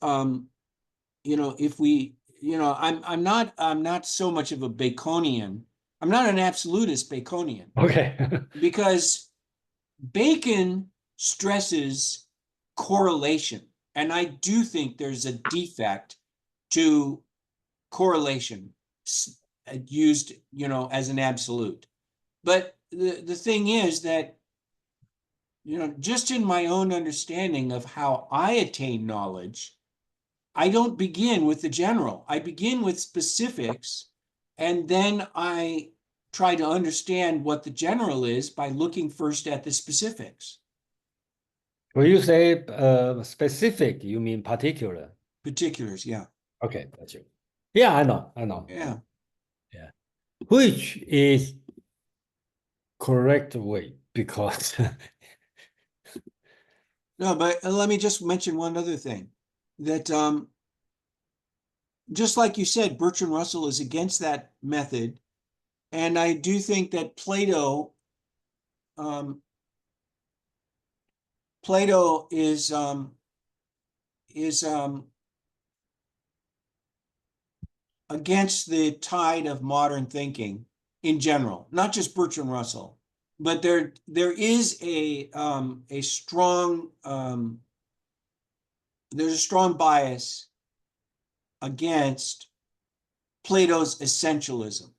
if we, I'm not so much of a Baconian. I'm not an absolutist Baconian Okay. because Bacon stresses correlation. And I do think there's a defect to correlation used, as an absolute. But the thing is that, just in my own understanding of how I attain knowledge, I don't begin with the general. I begin with specifics, and then I try to understand what the general is by looking first at the specifics. When you say specific, you mean particular? Particulars, yeah. Okay, that's you. Yeah, I know. Yeah. Yeah. Which is correct way because No, but let me just mention one other thing that just like you said, Bertrand Russell is against that method. And I do think that Plato is against the tide of modern thinking in general, not just Bertrand Russell, but there is a strong there's a strong bias against Plato's essentialism.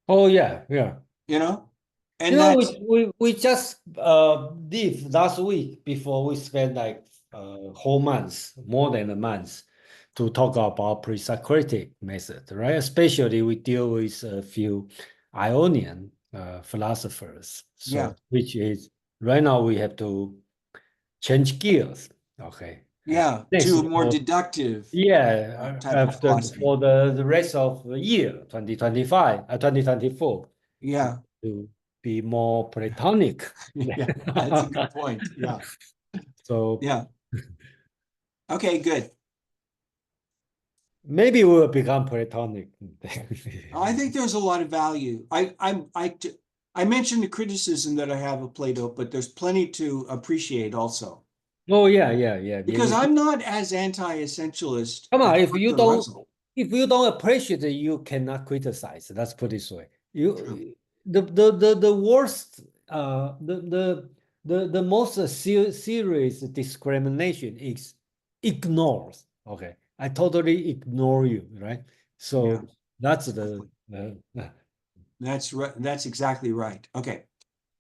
oh yeah, And that's we just did last week before we spent like whole month, more than a month, to talk about pre-Socratic method, right? Especially we deal with a few Ionian philosophers. So which is right now we have to change gears. Okay. to a more deductive Yeah, type of philosophy. for the rest of the year, 2025, 2024. Yeah. To be more Platonic. Yeah, that's a good point. Yeah. So yeah. Okay, good. maybe we will become Platonic. I think there's a lot of value. I mentioned the criticism that I have of Plato, but there's plenty to appreciate also. Oh yeah. Because I'm not as anti-essentialist Come on, as Bertrand Russell. if you don't appreciate it, you cannot criticize. Let's put it this way. The worst the most serious discrimination is ignores. Okay. I totally ignore you, right? So that's that's right. That's exactly right. Okay.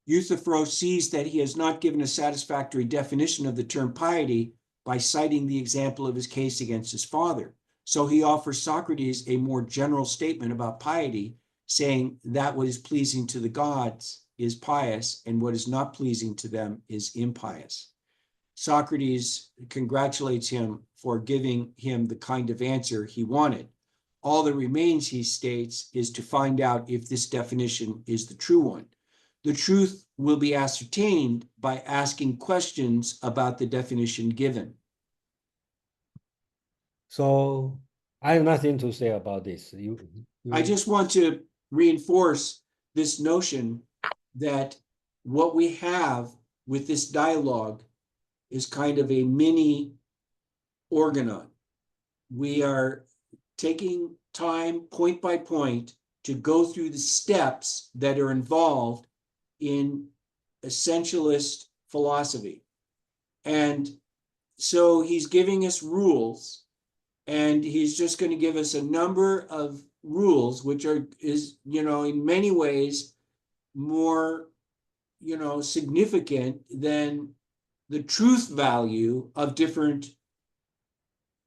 Euthyphro sees that he has not given a satisfactory definition of the term piety by citing the example of his case against his father. So he offers Socrates a more general statement about piety saying that what is pleasing to the gods is pious and what is not pleasing to them is impious. Socrates congratulates him for giving him the kind of answer he wanted. All that remains, he states, is to find out if this definition is the true one. The truth will be ascertained by asking questions about the definition given. So I have nothing to say about this. I just want to reinforce this notion that what we have with this dialogue is kind of a mini organon. We are taking time, point by point, to go through the steps that are involved in essentialist philosophy. And so he's giving us rules, and he's just going to give us a number of rules, which is, in many ways more, significant than the truth value of different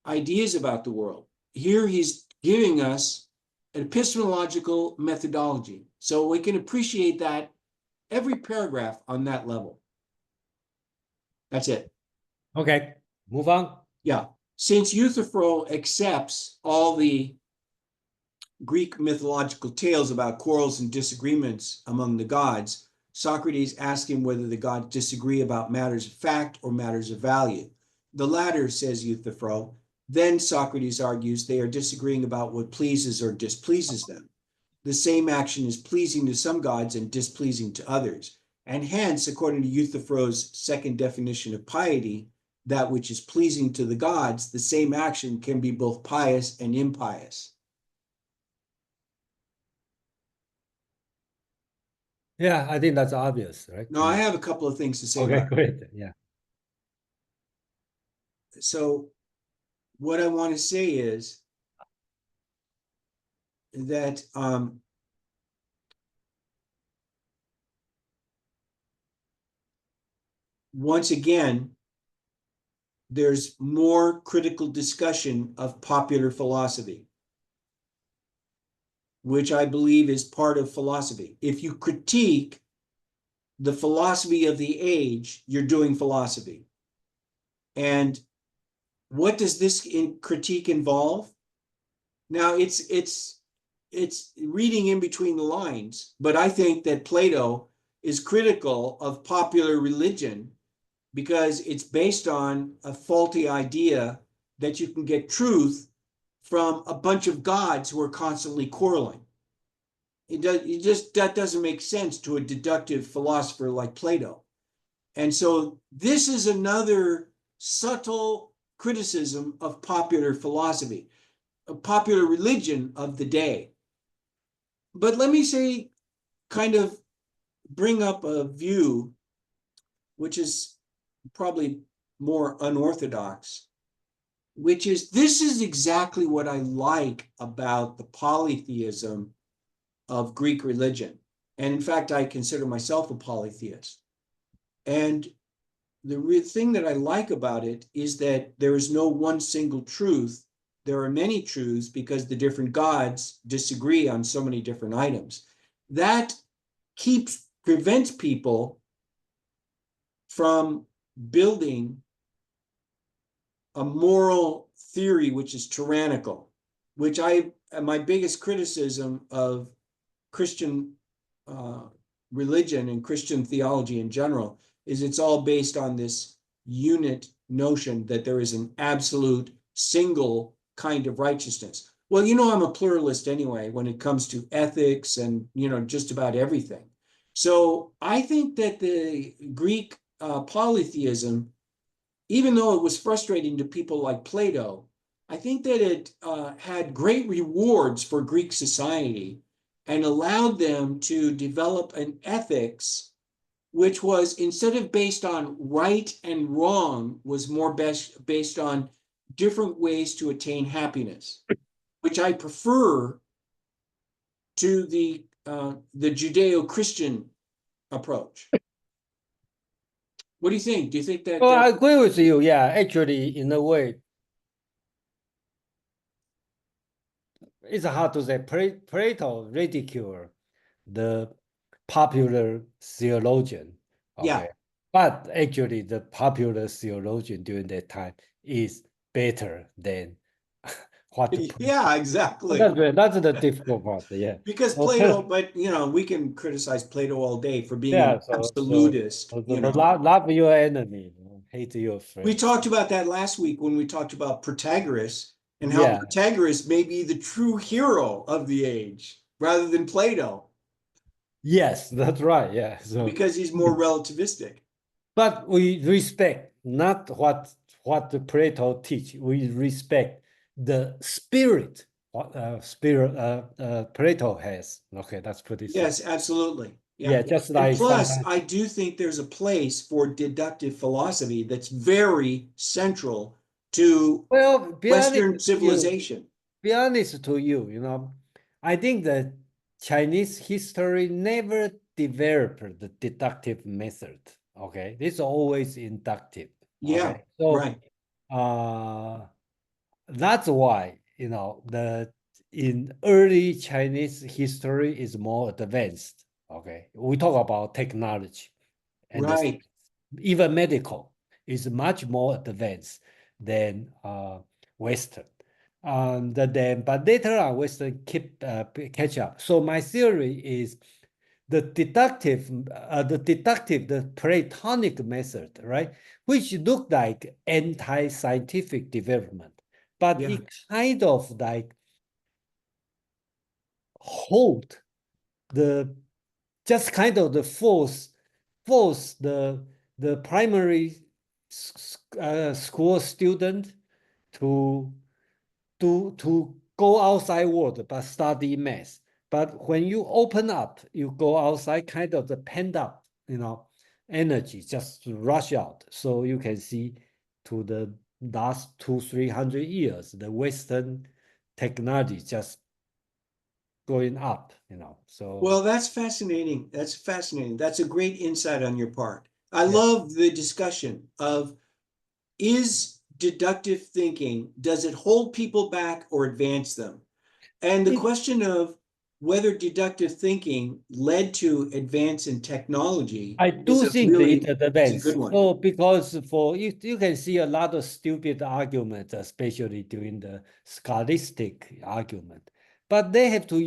ideas about the world. Here he's giving us an epistemological methodology. So we can appreciate that every paragraph on that level. That's it. Okay, move on. Yeah. Since Euthyphro accepts all the Greek mythological tales about quarrels and disagreements among the gods, Socrates asks him whether the gods disagree about matters of fact or matters of value. The latter, says Euthyphro. Then Socrates argues they are disagreeing about what pleases or displeases them. The same action is pleasing to some gods and displeasing to others. And hence, according to Euthyphro's second definition of piety, that which is pleasing to the gods, the same action can be both pious and impious. Yeah, I think that's obvious, right? No, I have a couple of things to say Okay, about it. great. Yeah. So what I want to say is that once again, there's more critical discussion of popular philosophy, which I believe is part of philosophy. If you critique the philosophy of the age, you're doing philosophy. And what does this critique involve? Now, it's reading in between the lines, but I think that Plato is critical of popular religion because it's based on a faulty idea that you can get truth from a bunch of gods who are constantly quarreling. That doesn't make sense to a deductive philosopher like Plato. And so this is another subtle criticism of popular philosophy, a popular religion of the day. But let me say, kind of bring up a view which is probably more unorthodox, which is this is exactly what I like about the polytheism of Greek religion. And in fact, I consider myself a polytheist. And the thing that I like about it is that there is no one single truth. There are many truths because the different gods disagree on so many different items. That prevents people from building a moral theory which is tyrannical, which my biggest criticism of Christian religion and Christian theology in general is it's all based on this unit notion that there is an absolute single kind of righteousness. Well, I'm a pluralist anyway when it comes to ethics and, just about everything. So I think that the Greek polytheism, even though it was frustrating to people like Plato, I think that it had great rewards for Greek society and allowed them to develop an ethics which was, instead of based on right and wrong, was more based on different ways to attain happiness, which I prefer to the Judeo-Christian approach. What do you think? Do you think that? Well, I agree with you. Yeah, actually, in a way, it's hard to say. Plato ridicule the popular theologian. Yeah. Okay. But actually, the popular theologian during that time is better than what the Yeah, exactly. that's the difficult part. Yeah. Because So, Plato, but we can criticize Plato all day for being an yeah. absolutist, Love your enemy, hate your We friend. talked about that last week when we talked about Protagoras and how Yeah. Protagoras may be the true hero of the age rather than Plato Yes, that's right. Yeah. So, because he's more relativistic. but we respect not what the Plato teach. We respect the spirit. What spirit Plato has. Okay, that's pretty simple. Yes, absolutely. Yeah. Yeah, just And like plus, sometimes. I do think there's a place for deductive philosophy that's very central to Well, be honest Western to you. civilization. Be honest to you. I think that Chinese history never developed the deductive method. Okay, it's always inductive. Yeah, Okay, so right, uh that's why the in early Chinese history is more advanced. Okay, we talk about technology and the right. even medical is much more advanced than Western. But later on, Western keep catch up. So my theory is the Platonic method, right, which looked like anti-scientific development, but Yeah. it kind of like hold the just kind of the force the primary school student to to go outside world but study math. But when you open up, you go outside, kind of the pent up, energy just rush out. So you can see to the last 200-300 years, the Western technology just going up. So Well, that's fascinating. That's fascinating. That's a great insight on your part. I yeah. love the discussion of is deductive thinking, does it hold people back or advance them? And the It, question of whether deductive thinking led to advance in technology I is do a think that really it is a good advanced. one. So because for you can see a lot of stupid arguments, especially during the scholastic argument. But they have to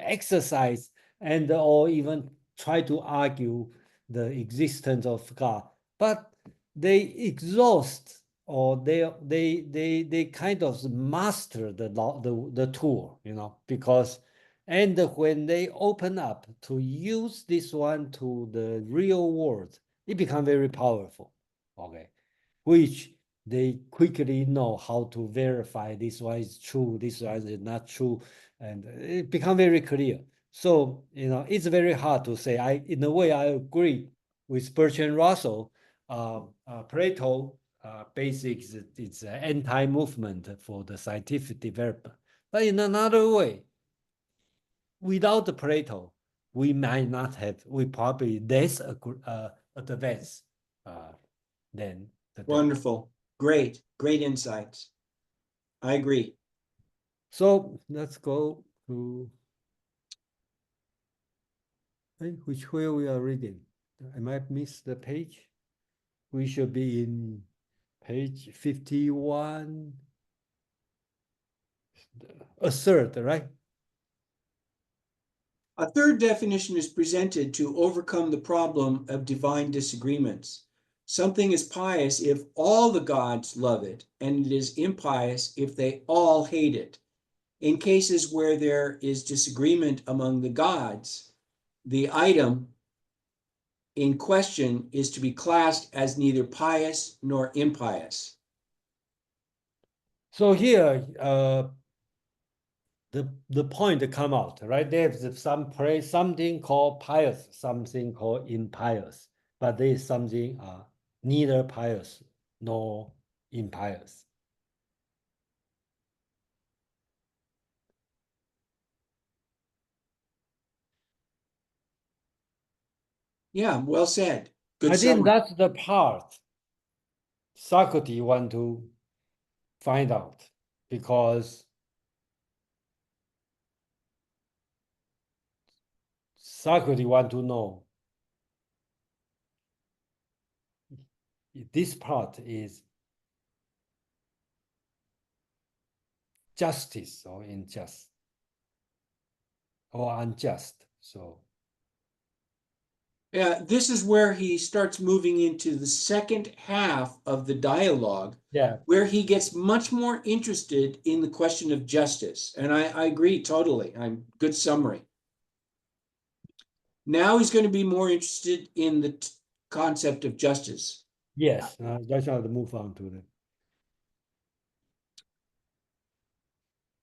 exercise and or even try to argue the existence of God. But they exhaust or they kind of master the tool, because and when they open up to use this one to the real world, it becomes very powerful. Okay. Which they quickly know how to verify this one is true, this one is not true, and it becomes very clear. So, it's very hard to say. In a way, I agree with Bertrand Russell. Plato basics it's an anti-movement for the scientific development. But in another way, without the Plato, we probably less advanced than today. Wonderful. Great. Great insights. I agree. So let's go to which way we are reading. I might miss the page. We should be in page 51, a third, right? A third definition is presented to overcome the problem of divine disagreements. Something is pious if all the gods love it, and it is impious if they all hate it. In cases where there is disagreement among the gods, the item in question is to be classed as neither pious nor impious. So here, the point come out, right? There's something called pious, something called impious, but there is something neither pious nor impious. Yeah, well said. Good I think summary. that's the part Socrates want to find out because Socrates want to know. This part is justice or unjust or unjust. So yeah, this is where he starts moving into the second half of the dialogue, yeah, where he gets much more interested in the question of justice. And I agree totally. Good summary. Now he's going to be more interested in the concept of justice. yes, let's have to move on to the.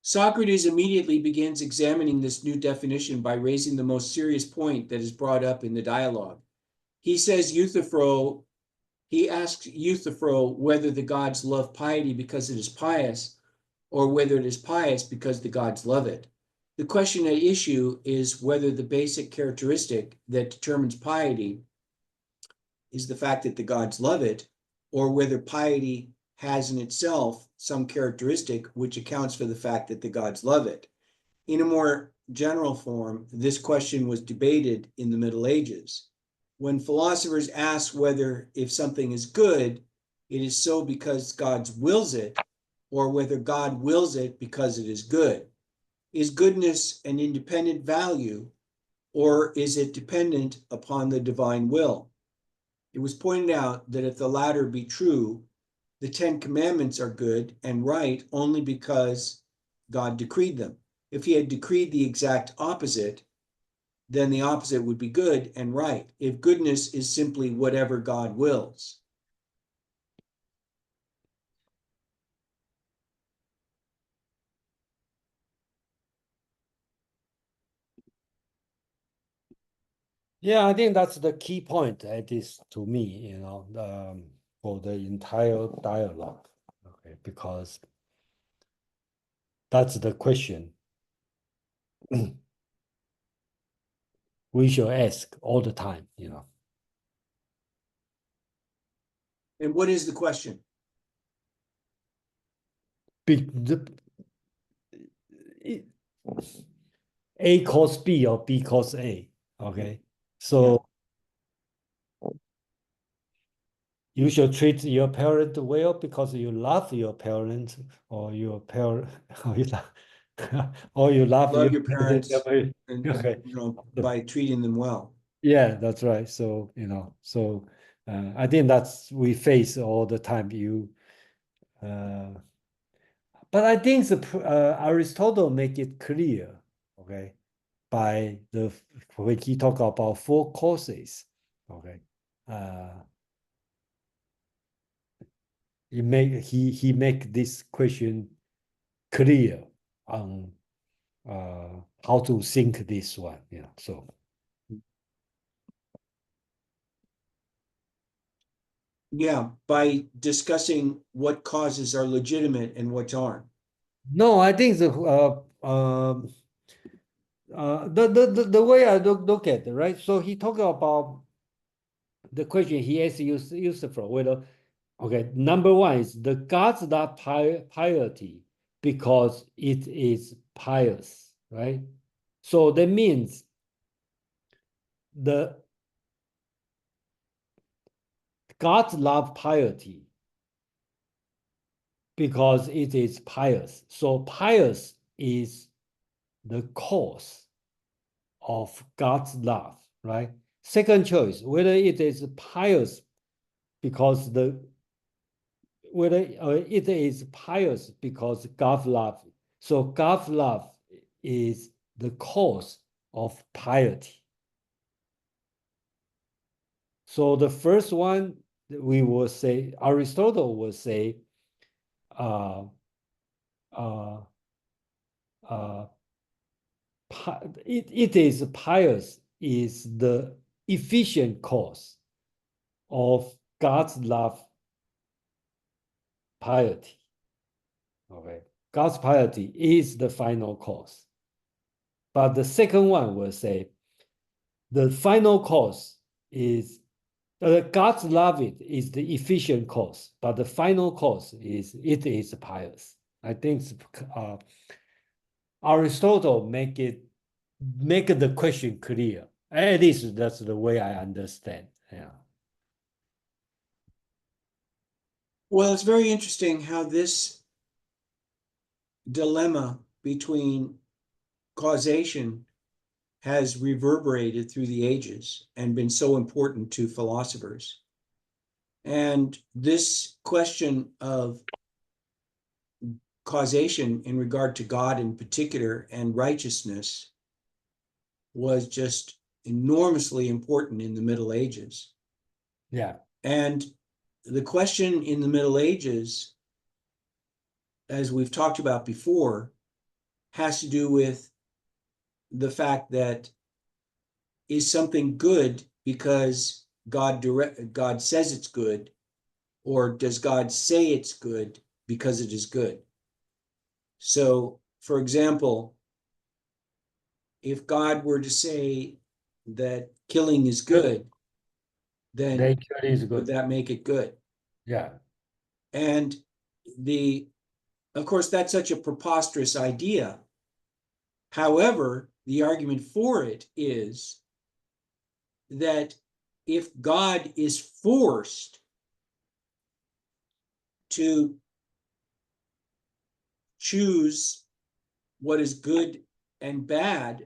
Socrates immediately begins examining this new definition by raising the most serious point that is brought up in the dialogue. He asks Euthyphro whether the gods love piety because it is pious, or whether it is pious because the gods love it. The question at issue is whether the basic characteristic that determines piety is the fact that the gods love it, or whether piety has in itself some characteristic which accounts for the fact that the gods love it. In a more general form, this question was debated in the Middle Ages. When philosophers ask whether if something is good, it is so because God wills it, or whether God wills it because it is good. Is goodness an independent value, or is it dependent upon the divine will? It was pointed out that if the latter be true, the Ten Commandments are good and right only because God decreed them. If he had decreed the exact opposite, then the opposite would be good and right, if goodness is simply whatever God wills. Yeah, I think that's the key point, at least to me, for the entire dialogue. Okay, because that's the question we should ask all the time. And what is the question? A cause B or B cause A. Okay. So you should treat your parent well because you love your parent, or your parent, or you love, or you love Love your your parent. parents and Okay. by treating them well. Yeah, that's right. So I think that's we face all the time. But I think Aristotle make it clear, okay, by when he talk about four causes, okay, uh, he make this question clear on how to think this one. So Yeah, by discussing what causes are legitimate and what aren't. no, I think the way I look at it, right? So he talk about the question he asked Euthyphro whether, okay, number one is the gods love piety because it is pious, right? So that means the gods love piety because it is pious. So pious is the cause of God's love, right? Second choice, whether it is pious because whether it is pious because God love. So God love is the cause of piety. So the first one we will say, Aristotle will say, uh, uh, uh, it is pious is the efficient cause of God's love piety. Okay. God's piety is the final cause. But the second one will say the final cause is God's love it is the efficient cause, but the final cause is it is pious. I think Aristotle make the question clear. At least that's the way I understand. Yeah. Well, it's very interesting how this dilemma between causation has reverberated through the ages and been so important to philosophers. And this question of causation in regard to God in particular and righteousness was just enormously important in the Middle Ages. Yeah. And the question in the Middle Ages, as we've talked about before, has to do with the fact that is something good because God says it's good, or does God say it's good because it is good? So, for example, if God were to say that killing is good, then Nature is would good. that make it good? Yeah. And of course, that's such a preposterous idea. However, the argument for it is that if God is forced to choose what is good and bad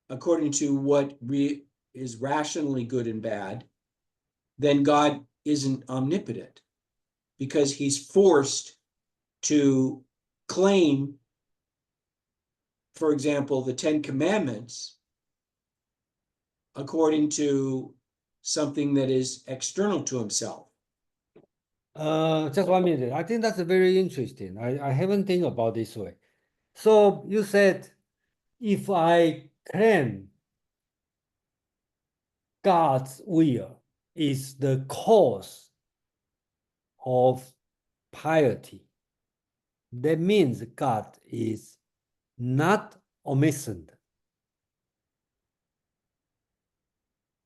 according to what is rationally good and bad, then God isn't omnipotent because he's forced to claim, for example, the Ten Commandments according to something that is external to himself. Just 1 minute. I think that's very interesting. I haven't think about this way. So you said if I claim God's will is the cause of piety, that means God is not omniscient.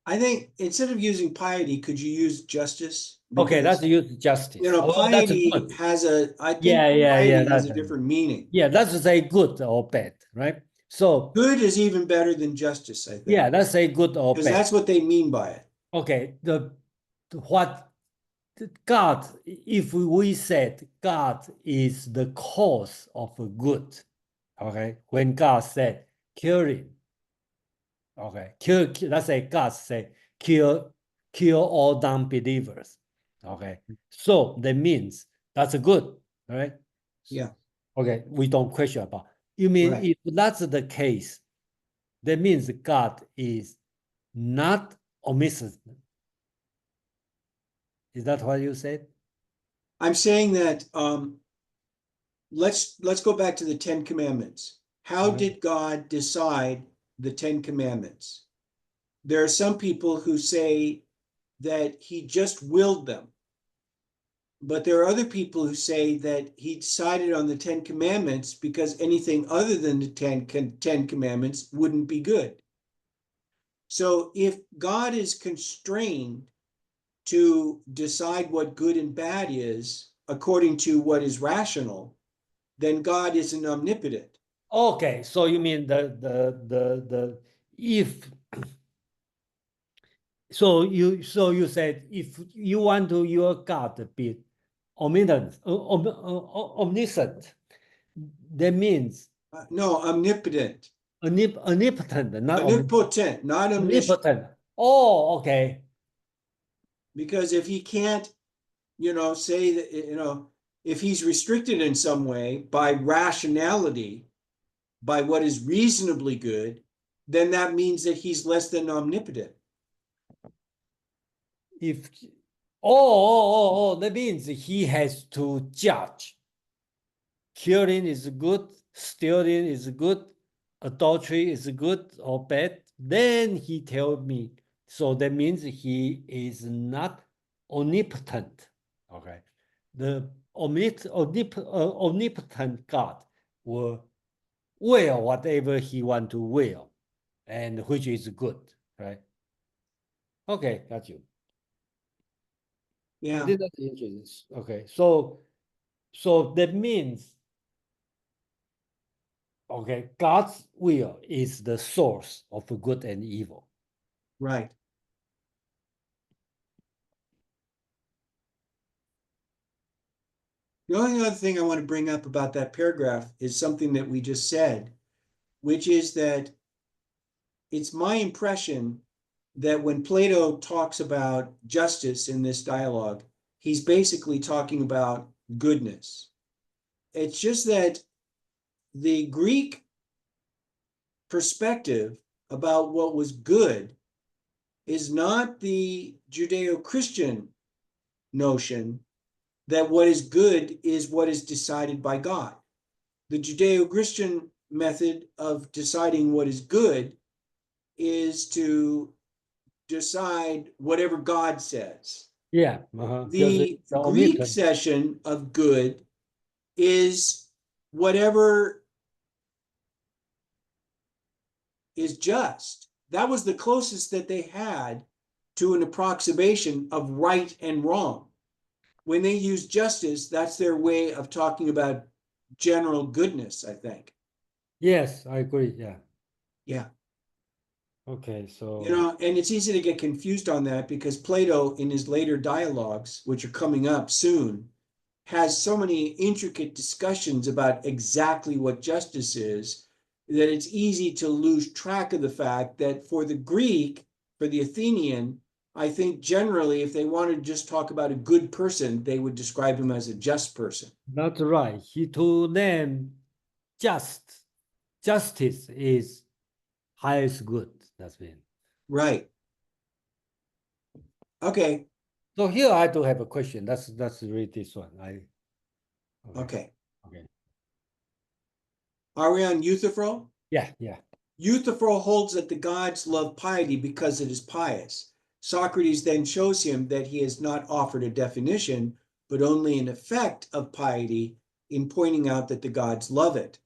I think instead of using piety, could you use justice? Okay, Because let's use justice. Oh, that's piety good. has I think Yeah, piety has a different meaning. yeah, let's say good or bad, right? So Good is even better than justice, I think. yeah, let's say good or because bad. that's what they mean by it. Okay, what God, if we said God is the cause of good, okay, when God said killing, okay, let's say God said kill all non-believers, okay, so that means that's good, right? Yeah. Okay, we don't question about. You mean Right. if that's the case, that means God is not omniscient. Is that what you said? I'm saying that let's go back to the Ten Commandments. How did God decide the Ten Commandments? There are some people who say that he just willed them. But there are other people who say that he decided on the Ten Commandments because anything other than the Ten Commandments wouldn't be good. So if God is constrained to decide what good and bad is according to what is rational, then God isn't omnipotent. Okay, so you mean the if so you said if you want to your God to be omniscient, that means No, omnipotent. omnipotent, not Omnipotent, not omniscient. omnipotent. Oh, okay. Because if he can't, say that, if he's restricted in some way by rationality, by what is reasonably good, then that means that he's less than omnipotent. If that means he has to judge. Killing is good, stealing is good, adultery is good or bad. Then he tells me. So that means he is not omnipotent. Okay. The omnipotent God will whatever he want to will, and which is good, right? Okay, got you. I Yeah. think that's interesting. Okay, so that means okay, God's will is the source of good and evil. Right. The only other thing I want to bring up about that paragraph is something that we just said, which is that it's my impression that when Plato talks about justice in this dialogue, he's basically talking about goodness. It's just that the Greek perspective about what was good is not the Judeo-Christian notion that what is good is what is decided by God. The Judeo-Christian method of deciding what is good is to decide whatever God says. Yeah, because it's The the Greek omnipotent. session of good is whatever is just. That was the closest that they had to an approximation of right and wrong. When they use justice, that's their way of talking about general goodness, I think. Yes, I agree. Yeah. Yeah. Okay, You so know, and it's easy to get confused on that because Plato, in his later dialogues, which are coming up soon, has so many intricate discussions about exactly what justice is that it's easy to lose track of the fact that for the Greek, for the Athenian, I think generally, if they wanted to just talk about a good person, they would describe him as a just person. that's right. He to them just justice is highest good. That's it. Right. Okay. So here I do have a question. That's read this one. Okay. Okay. Okay. Are we on Euthyphro? Yeah, yeah. Euthyphro holds that the gods love piety because it is pious. Socrates then shows him that he has not offered a definition, but only an effect of piety in pointing out that the gods love it.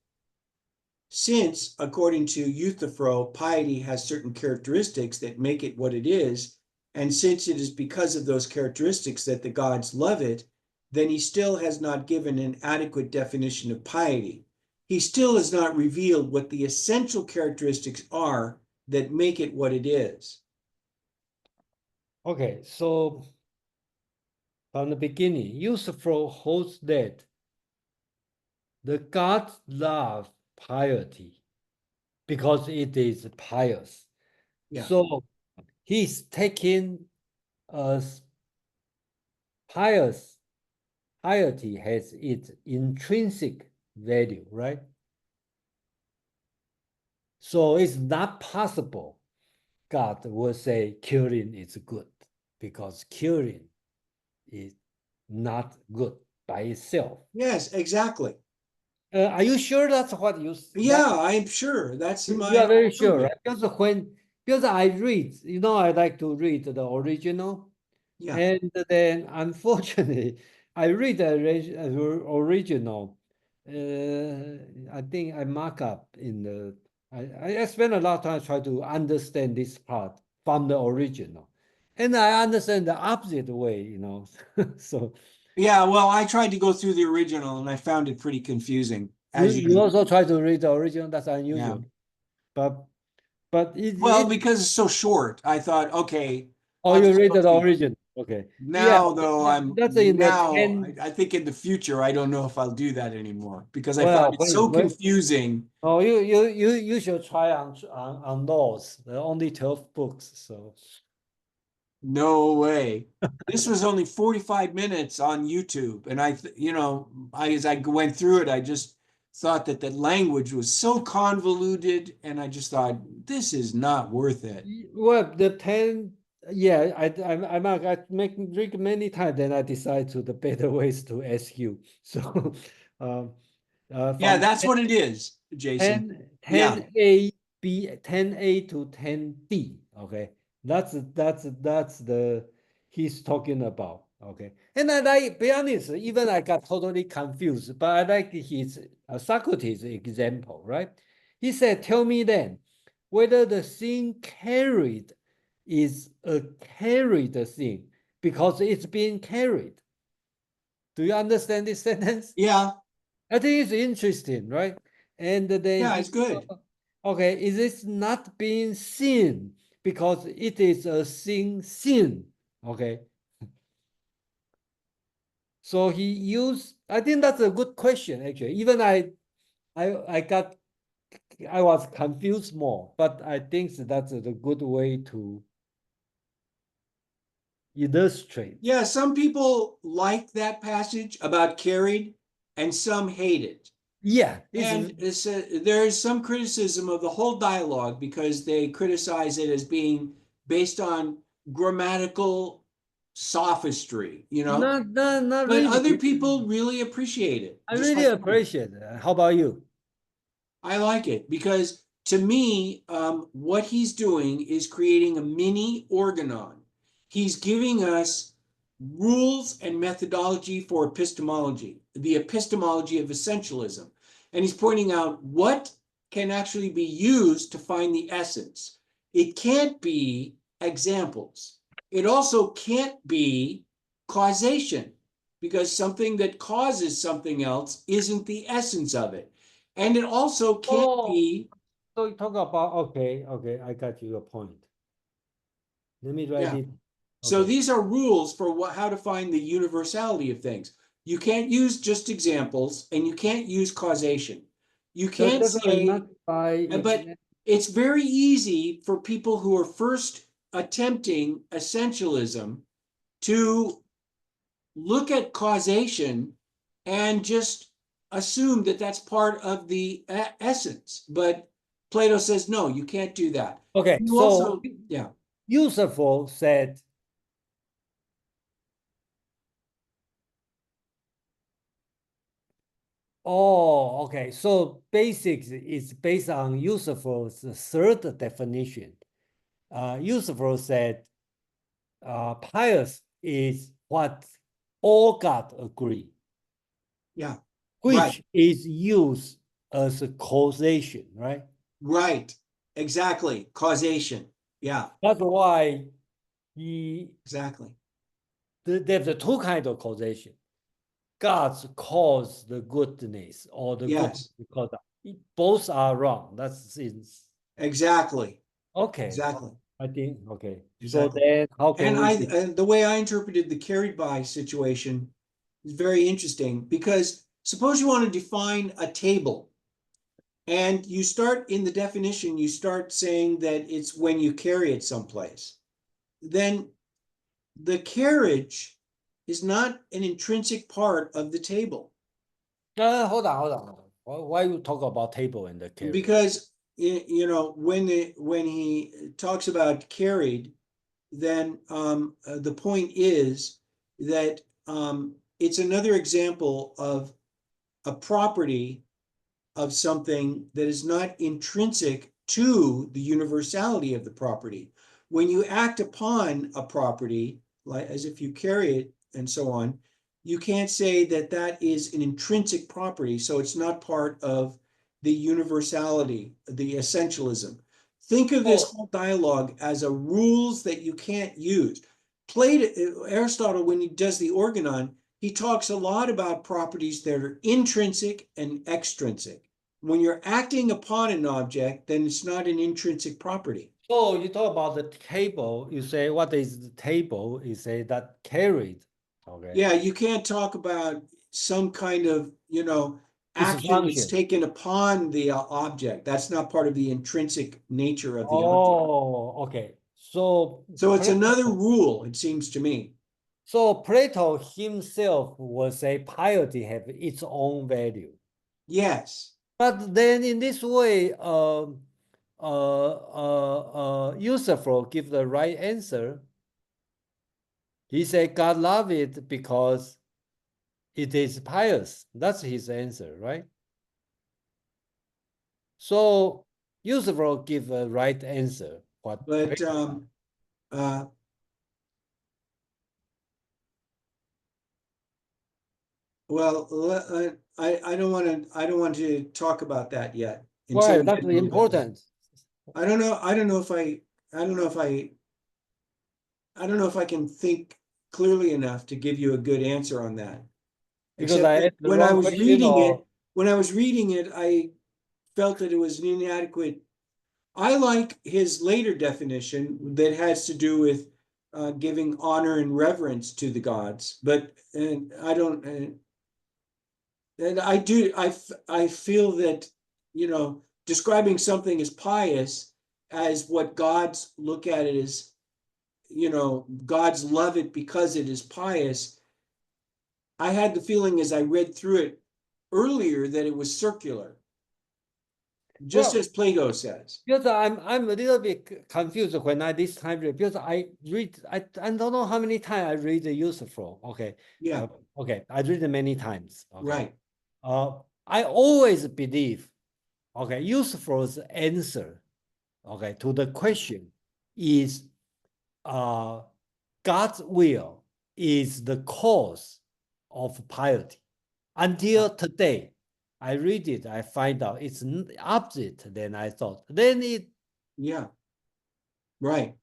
Since, according to Euthyphro, piety has certain characteristics that make it what it is, and since it is because of those characteristics that the gods love it, then he still has not given an adequate definition of piety. He still has not revealed what the essential characteristics are that make it what it is. Okay, so from the beginning, Euthyphro holds that the gods love piety because it is pious. Yeah. So he's taking as pious piety has its intrinsic value, right? So it's not possible God will say killing is good because killing is not good by itself. Yes, exactly. Are you sure that's what you Yeah, I'm sure. That's you my are very sure, argument. right? Because I read, I like to read the original, Yeah. and then unfortunately, I read the original. I think I mark up in the. I spend a lot of time trying to understand this part from the original, and I understand the opposite way. So Yeah, well, I tried to go through the original and I found it pretty confusing, you as you you, also try to read the original. That's yeah. unusual, but but Well, it because it's so short, I thought, okay, oh, I'm you read supposed the to. original. Okay. Yeah, Now, though, I'm that's in the now, 10. I think in the future, I don't know if I'll do that anymore because I found Well, it so when confusing. oh, you should try on those. There are only 12 books, so No way. This was only 45 minutes on YouTube. And as I went through it, I just thought that the language was so convoluted. And I just thought, this is not worth it. well, the 10. Yeah, I make drink many times, then I decide to the better ways to ask you. So, um, Yeah, from that's what it is, Jason. 10 Yeah. 10A B 10A to 10D. Okay, that's the he's talking about. Okay, and I like be honest, even I got totally confused, but I like his Socrates example, right? He said, "Tell me then, whether the thing carried is a carried thing because it's being carried." Do you understand this sentence? Yeah. I think it's interesting, right? And then Yeah, he, it's good. okay, is this not being seen because it is a sin. Okay. So he used, I think that's a good question, actually. Even I was confused more, but I think that's a good way to illustrate. Yeah, some people like that passage about carried, and some hate it. Yeah, And there is some criticism of the whole dialogue because they criticize it as being based on grammatical sophistry, not But really. other people really appreciate it, I just really like me. appreciate it. How about you? I like it because to me, what he's doing is creating a mini organon. He's giving us rules and methodology for epistemology, the epistemology of essentialism. And he's pointing out what can actually be used to find the essence. It can't be examples. It also can't be causation because something that causes something else isn't the essence of it. And it also can't Oh, be, so you talk about, okay, I got your point. Let me write yeah. it. So Okay. these are rules for how to find the universality of things. You can't use just examples and you can't use causation. You That can't definitely say, not by but example. it's very easy for people who are first attempting essentialism to look at causation and just assume that that's part of the essence. But Plato says, no, you can't do that. Okay, You so also, yeah, Euthyphro said, oh, okay. So basics is based on Euthyphro's third definition. Euthyphro said, pious is what all God agree, yeah, right, which is used as a causation, right? right, exactly. Causation. Yeah, That's why he exactly. there's the two kinds of causation. God's cause the goodness or the goodness Yes, because both are wrong. That's it. exactly, Okay. exactly, I think okay. So exactly. then how can And we the way I interpreted the carried by situation is very interesting because suppose you want to define a table. And you start in the definition, you start saying that it's when you carry it someplace. Then the carriage is not an intrinsic part of the table hold on. Why you talk about table and the carriage? because when he talks about carried, then the point is that it's another example of a property of something that is not intrinsic to the universality of the property. When you act upon a property, like as if you carry it and so on, you can't say that that is an intrinsic property, so it's not part of the universality, the essentialism. Think of this Oh, whole dialogue as a rules that you can't use. Plato, Aristotle, when he does the organon, he talks a lot about properties that are intrinsic and extrinsic. When you're acting upon an object, then it's not an intrinsic property. so you talk about the table, you say what is the table? You say that carried. Okay. Yeah, you can't talk about some kind of, It's a action that's function. taken upon the object. That's not part of the intrinsic nature of the object. Oh, okay. So So it's another Plato, rule, it seems to me. so Plato himself would say piety have its own value. Yes, But then in this way, Euthyphro give the right answer. He said God love it because it is pious. That's his answer, right? So Euthyphro give a right answer. What but Plato? uh, well, I don't want to talk about that yet until Why? we get That's a little bit. important. I don't know if I don't know if I don't know if I can think clearly enough to give you a good answer on that. Because Except I that asked the wrong question or when I was reading it, I felt that it was an inadequate I like his later definition that has to do with giving honor and reverence to the gods. But I don't, and I do, I feel that, describing something as pious as what gods look at it as, gods love it because it is pious. I had the feeling as I read through it earlier that it was circular, just Well, as Plato says. because I'm a little bit confused when I this time read, because I read I don't know how many times I read the Euthyphro. Okay. Yeah, Okay. I read it many times. Okay. right. I always believe, okay, Euthyphro's answer, okay, to the question is God's will is the cause of piety. Until today, I read it, I find out it's opposite than I thought. Yeah, right.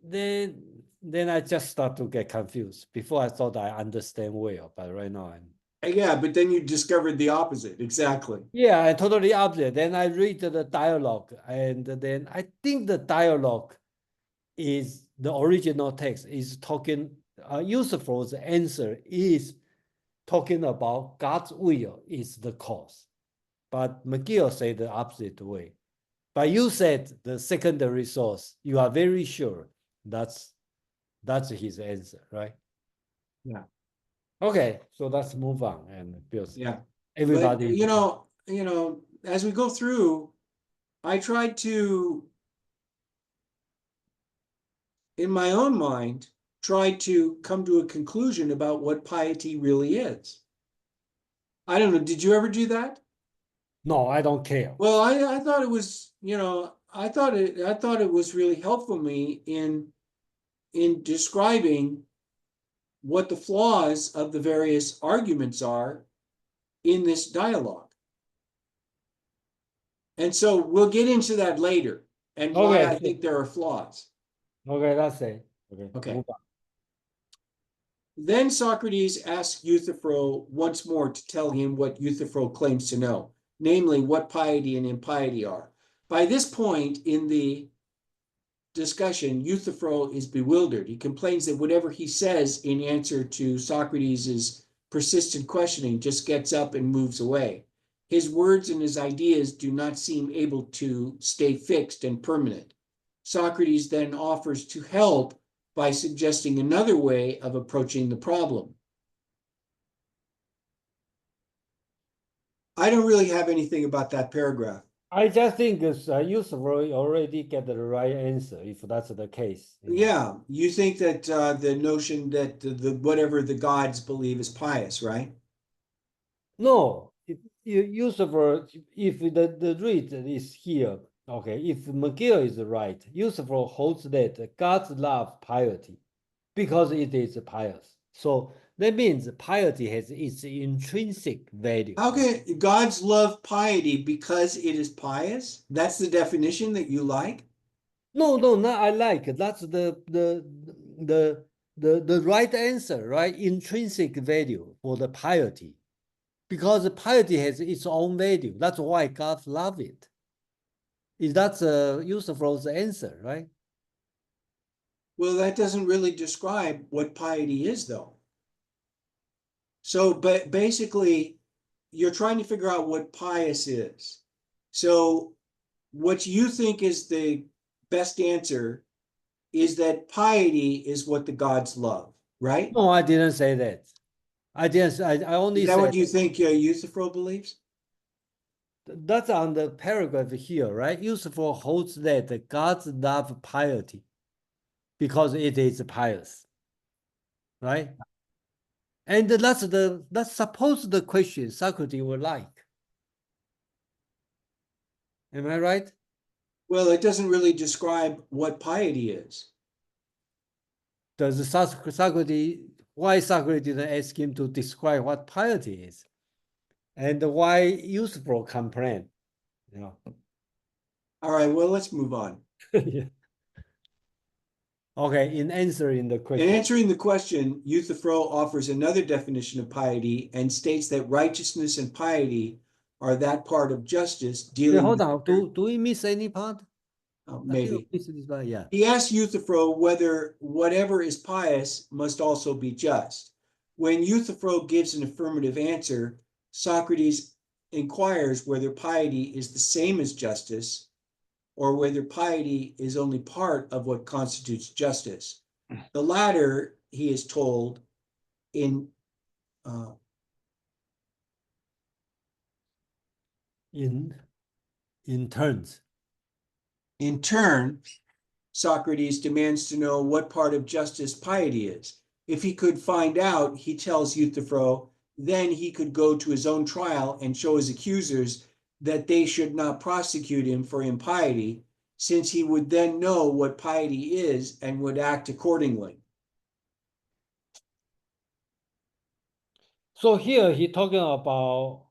Then I just start to get confused. Before I thought I understand well, but right now I'm Yeah, but then you discovered the opposite. Exactly. yeah, I totally opposite. Then I read the dialogue, and then I think the dialogue is the original text is talking. Euthyphro's answer is talking about God's will is the cause, but McGill said the opposite way. But you said the secondary source. You are very sure that's his answer, right? Yeah. Okay, so let's move on and because Yeah. But everybody. as we go through, I tried to, in my own mind, try to come to a conclusion about what piety really is. I don't know. Did you ever do that? No, I don't care. Well, I thought it was, I thought it was really helpful me in describing what the flaws of the various arguments are in this dialogue. And so we'll get into that later and why I Okay, think there are flaws. okay, that's it. Okay, Okay. move on. Then Socrates asks Euthyphro once more to tell him what Euthyphro claims to know, namely what piety and impiety are. By this point in the discussion, Euthyphro is bewildered. He complains that whatever he says in answer to Socrates' persistent questioning just gets up and moves away. His words and his ideas do not seem able to stay fixed and permanent. Socrates then offers to help by suggesting another way of approaching the problem. I don't really have anything about that paragraph. I just think it's Euthyphro already get the right answer if that's the case. Yeah, you think that the notion that the whatever the gods believe is pious, right? No, if Euthyphro, if the read is here, okay, if McGill is right, Euthyphro holds that God's love piety because it is pious. So that means piety has its intrinsic value. How can gods love piety because it is pious? That's the definition that you like? No, no, no, I like that's the right answer, right? Intrinsic value for the piety. Because piety has its own value. That's why God love it. Is that Euthyphro's answer, right? Well, that doesn't really describe what piety is, though. So, but basically, you're trying to figure out what pious is. So, what you think is the best answer is that piety is what the gods love, right? No, I didn't say that. I didn't. I Is only that what said you think Euthyphro believes? that's on the paragraph here, right? Euthyphro holds that God's love piety because it is pious, right? And that's supposed the question Socrates would like. Am I right? Well, it doesn't really describe what piety is. Does Socrates why Socrates didn't ask him to describe what piety is, and why Euthyphro complain? You know. All right, well, let's move on. Yeah. Okay, in answering the In question. answering the question, Euthyphro offers another definition of piety and states that righteousness and piety are that part of justice dealing Hold with. on. Do we miss any part? Maybe. This is yeah. He asked Euthyphro whether whatever is pious must also be just. When Euthyphro gives an affirmative answer, Socrates inquires whether piety is the same as justice, or whether piety is only part of what constitutes justice. The latter, he is told, in turns. In turn, Socrates demands to know what part of justice piety is. If he could find out, he tells Euthyphro, then he could go to his own trial and show his accusers that they should not prosecute him for impiety, since he would then know what piety is and would act accordingly. So here he's talking about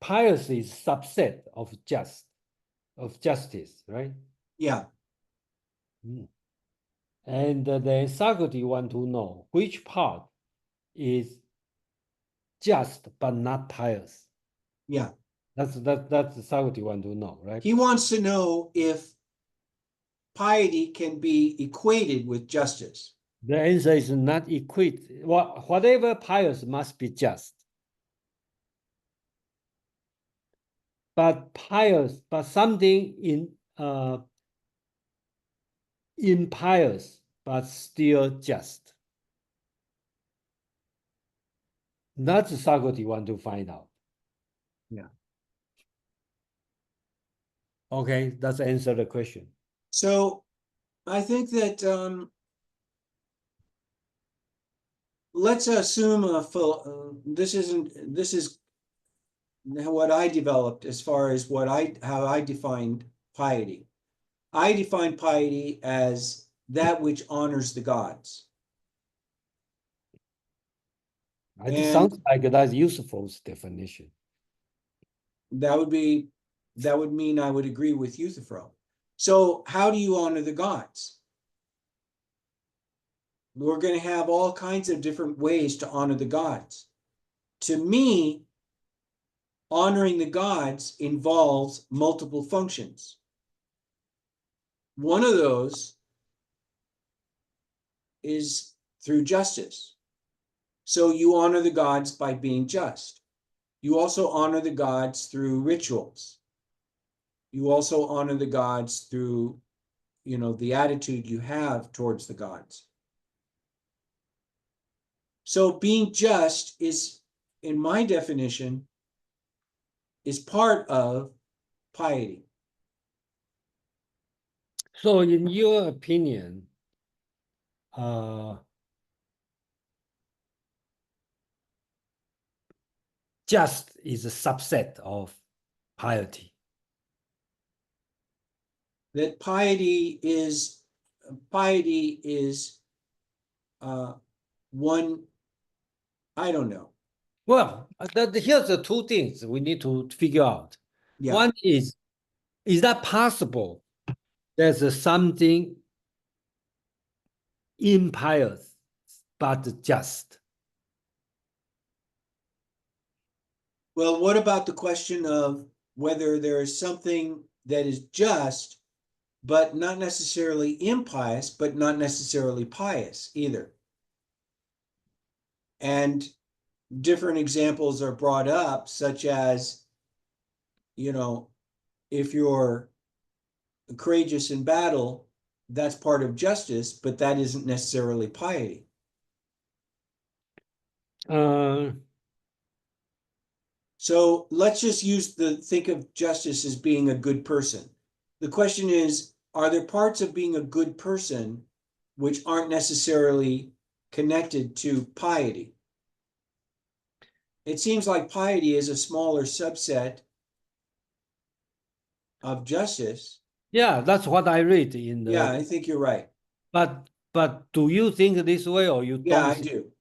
pious is subset of justice, right? Yeah. And then Socrates want to know which part is just but not pious. Yeah. That's Socrates want to know, right? He wants to know if piety can be equated with justice. The answer is not equate. Whatever pious must be just. But pious, but something impious, but still just. That's Socrates want to find out. Yeah. Okay, let's answer the question. So I think that let's assume this is what I developed as far as how I defined piety. I define piety as that which honors the gods. It sounds like that's useful definition. That would mean I would agree with Euthyphro. So how do you honor the gods? We're going to have all kinds of different ways to honor the gods. To me, honoring the gods involves multiple functions. One of those is through justice. So you honor the gods by being just. You also honor the gods through rituals. You also honor the gods through, the attitude you have towards the gods. So being just is, in my definition, is part of piety. So in your opinion, just is a subset of piety. That piety is one, I don't know. Well, here's the two things we need to figure out. Yeah. One is that possible? There's something impious but just. Well, what about the question of whether there is something that is just, but not necessarily impious, but not necessarily pious either? And different examples are brought up, such as, if you're courageous in battle, that's part of justice, but that isn't necessarily piety. So let's just think of justice as being a good person. The question is, are there parts of being a good person which aren't necessarily connected to piety? It seems like piety is a smaller subset of justice. Yeah, that's what I read in the. Yeah, I think you're right. But do you think this way, or you don't? Yeah, I do.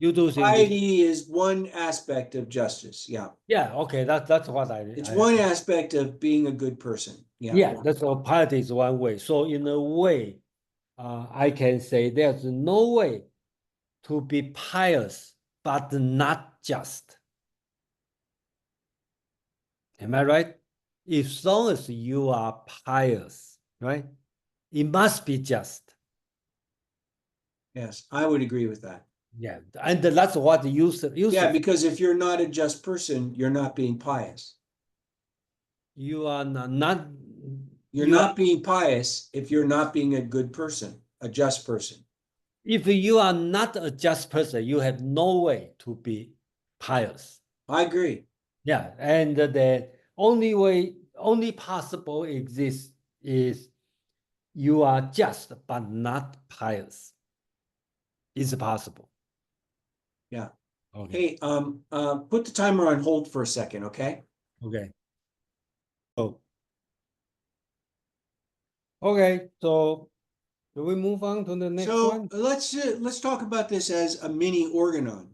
You do think piety is one aspect of justice. Yeah. Yeah. Okay. That's what I. It's one aspect of being a good person. Yeah. Yeah. That's what piety is one way. So in a way, I can say there's no way to be pious but not just. Am I right? As long as you are pious, right? It must be just. Yes, I would agree with that. Yeah, and that's what the user. Yeah, because if you're not a just person, you're not being pious. You are not You're you are not being pious if you're not being a good person, a just person. if you are not a just person, you have no way to be pious. I agree. Yeah, and the only way, only possible exists is you are just but not pious. It's possible. Yeah. Okay. Hey, put the timer on hold for a second, okay? Okay. So okay. So do we move on to the next So one? let's talk about this as a mini organon.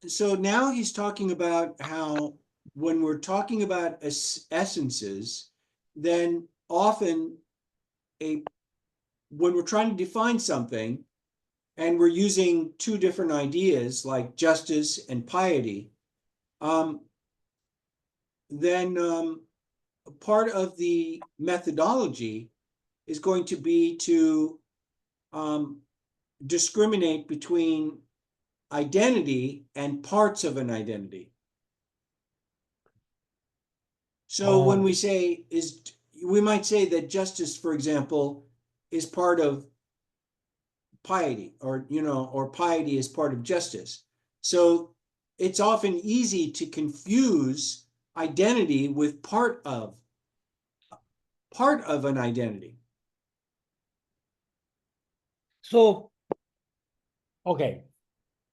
So now he's talking about how when we're talking about essences, then often a when we're trying to define something and we're using two different ideas like justice and piety, um, then part of the methodology is going to be to um, discriminate between identity and parts of an identity. So when we say we might say that justice, for example, is part of piety, or piety is part of justice. So it's often easy to confuse identity with part of an identity. So okay.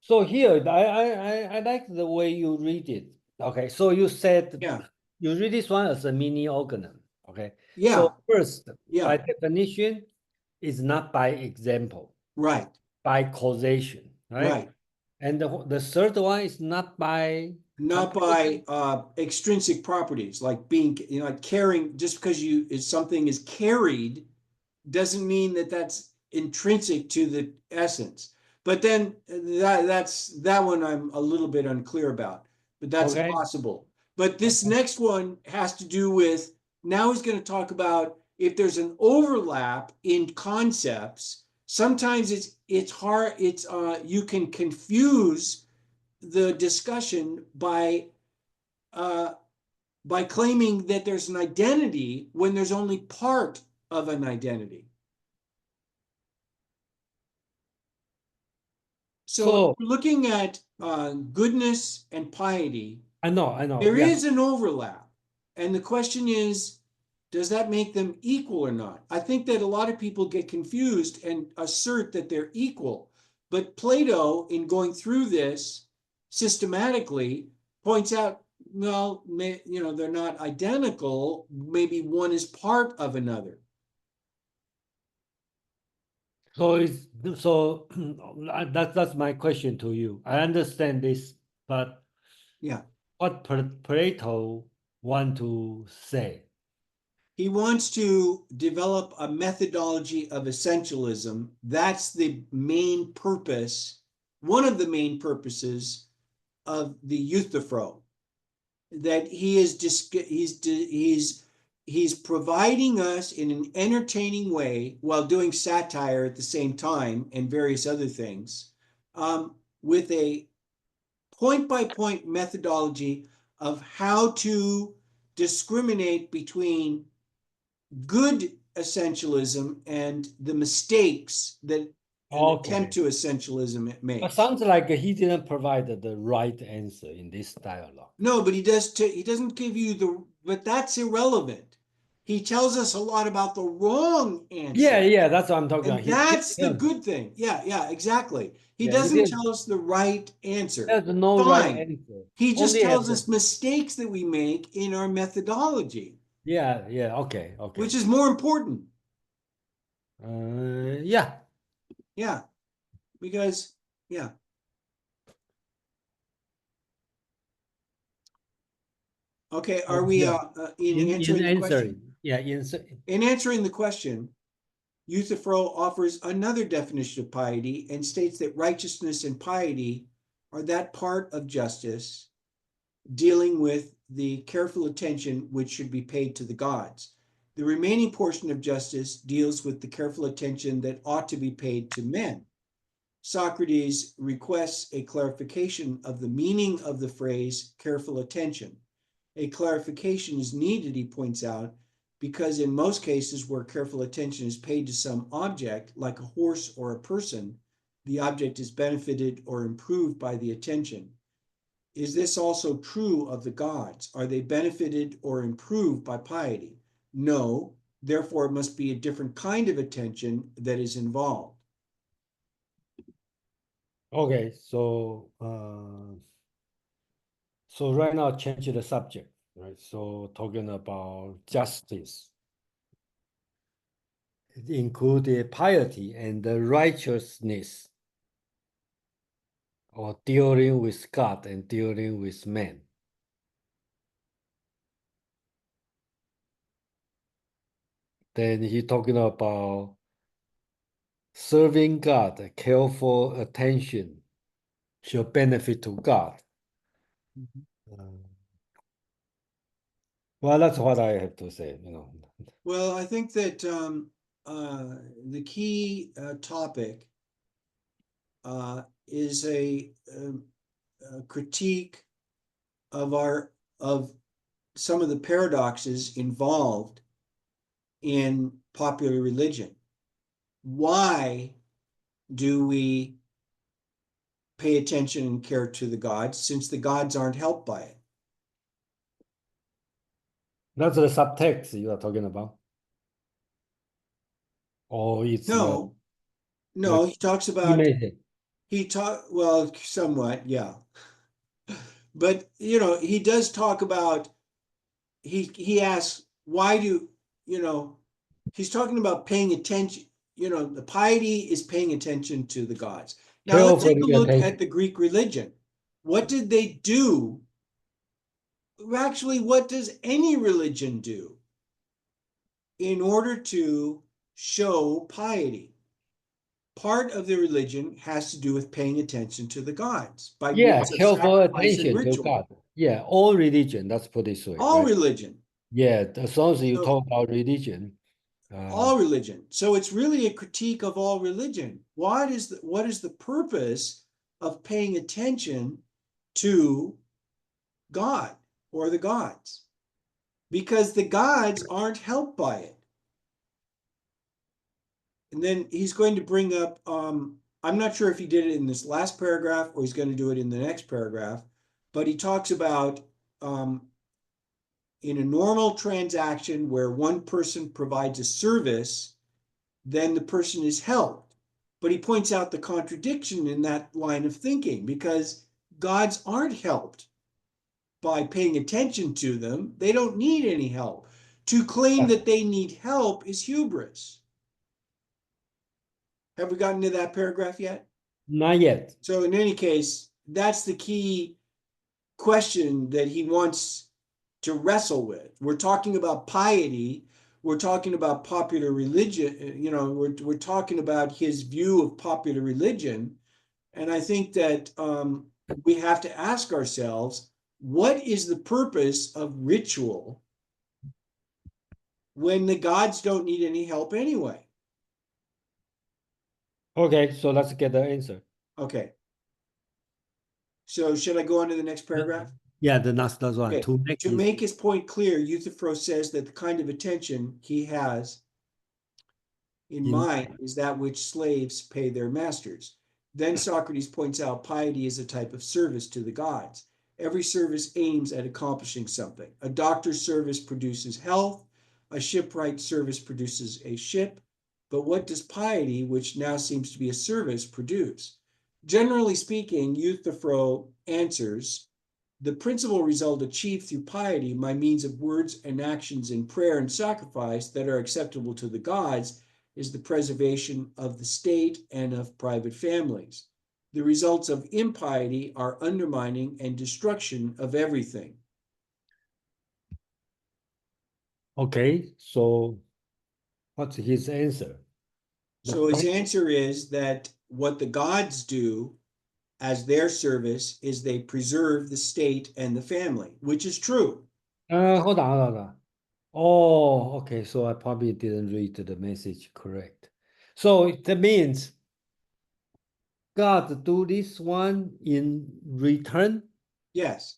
So here I like the way you read it. Okay. So you said Yeah, you read this one as a mini organ. Okay. yeah, So first, yeah, by definition, is not by example, right, by causation, right? right. And the third one is not by Not by contradiction. extrinsic properties like being, like carrying. Just because something is carried doesn't mean that that's intrinsic to the essence. But then that one I'm a little bit unclear about, but that's Okay. possible. But this Okay. next one has to do with, now he's going to talk about if there's an overlap in concepts. Sometimes it's hard. You can confuse the discussion uh, by claiming that there's an identity when there's only part of an identity. So if So we're looking at goodness and piety, I know. there Yeah. is an overlap. And the question is, does that make them equal or not? I think that a lot of people get confused and assert that they're equal. But Plato, in going through this systematically, points out, well, they're not identical. Maybe one is part of another. So it's so that's my question to you. I understand this, but Yeah. what Plato want to say? He wants to develop a methodology of essentialism. That's the main purpose, one of the main purposes of the Euthyphro, that he's providing us in an entertaining way while doing satire at the same time and various other things, with a point-by-point methodology of how to discriminate between good essentialism and the mistakes that an attempt Okay. to essentialism But makes. sounds like he didn't provide the right answer in this dialogue. No, but he doesn't give you but that's irrelevant. He tells us a lot about the wrong Yeah, answer. yeah, that's what I'm talking about. And that's the good thing. Yeah, yeah, exactly. He Yeah, he doesn't did. tell us the right answer. There's no right Fine. answer. He just Only have tells the us mistakes that we make in our methodology, yeah, yeah. Okay, okay. which is more important. Yeah. Yeah, because, yeah. Okay, are we Yeah. in In answering the question? answering, yeah, In answering the question, Euthyphro offers another definition of piety and states that righteousness and piety are that part of justice dealing with the careful attention which should be paid to the gods. The remaining portion of justice deals with the careful attention that ought to be paid to men. Socrates requests a clarification of the meaning of the phrase careful attention. A clarification is needed, he points out, because in most cases where careful attention is paid to some object, like a horse or a person, the object is benefited or improved by the attention. Is this also true of the gods? Are they benefited or improved by piety? No, therefore it must be a different kind of attention that is involved. Okay, so right now change the subject, right? So talking about justice. It includes piety and the righteousness, or dealing with God and dealing with men. Then he talking about serving God, careful attention should benefit to God. Well, that's what I have to say, Well, I think that the key topic is a critique of some of the paradoxes involved in popular religion. Why do we pay attention and care to the gods, since the gods aren't helped by it? That's the subtext you are talking about. Or it's No, the he talks key about, message. well, somewhat, yeah. But, he does talk about, he asks, why do, he's talking about paying attention, the piety is paying attention to the gods. Now let's take a Carefully look at attention. the Greek religion. What did they do? Actually, what does any religion do in order to show piety? Part of the religion has to do with paying attention to the gods by Yeah, means of careful sacrifice and attention to ritual. God. Yeah, all religion, let's put it this way, All right? religion. Yeah, as long as you So talk about religion, all religion. So it's really a critique of all religion. What is the purpose of paying attention to God or the gods? Because the gods aren't helped by it. And then he's going to bring up, I'm not sure if he did it in this last paragraph or he's going to do it in the next paragraph, but he talks about in a normal transaction where one person provides a service, then the person is helped. But he points out the contradiction in that line of thinking, because gods aren't helped by paying attention to them. They don't need any help. To claim that they need help is hubris. Have we gotten to that paragraph yet? not yet. So in any case, that's the key question that he wants to wrestle with. We're talking about piety. We're talking about popular religion. We're talking about his view of popular religion. And I think that we have to ask ourselves, what is the purpose of ritual when the gods don't need any help anyway? Okay, so let's get the answer. Okay. So should I go on to the next paragraph? Yeah, the last one. Okay. To his make his point clear, Euthyphro says that the kind of attention he has in mind is that which slaves pay their masters. Then Socrates points out piety is a type of service to the gods. Every service aims at accomplishing something. A doctor's service produces health. A shipwright service produces a ship. But what does piety, which now seems to be a service, produce? Generally speaking, Euthyphro answers, the principal result achieved through piety by means of words and actions in prayer and sacrifice that are acceptable to the gods is the preservation of the state and of private families. The results of impiety are undermining and destruction of everything. Okay, so what's his answer? So his answer is that what the gods do as their service is they preserve the state and the family, which is true. Hold on, hold on. Oh, okay. So I probably didn't read the message correct. So that means God do this one in return. Yes.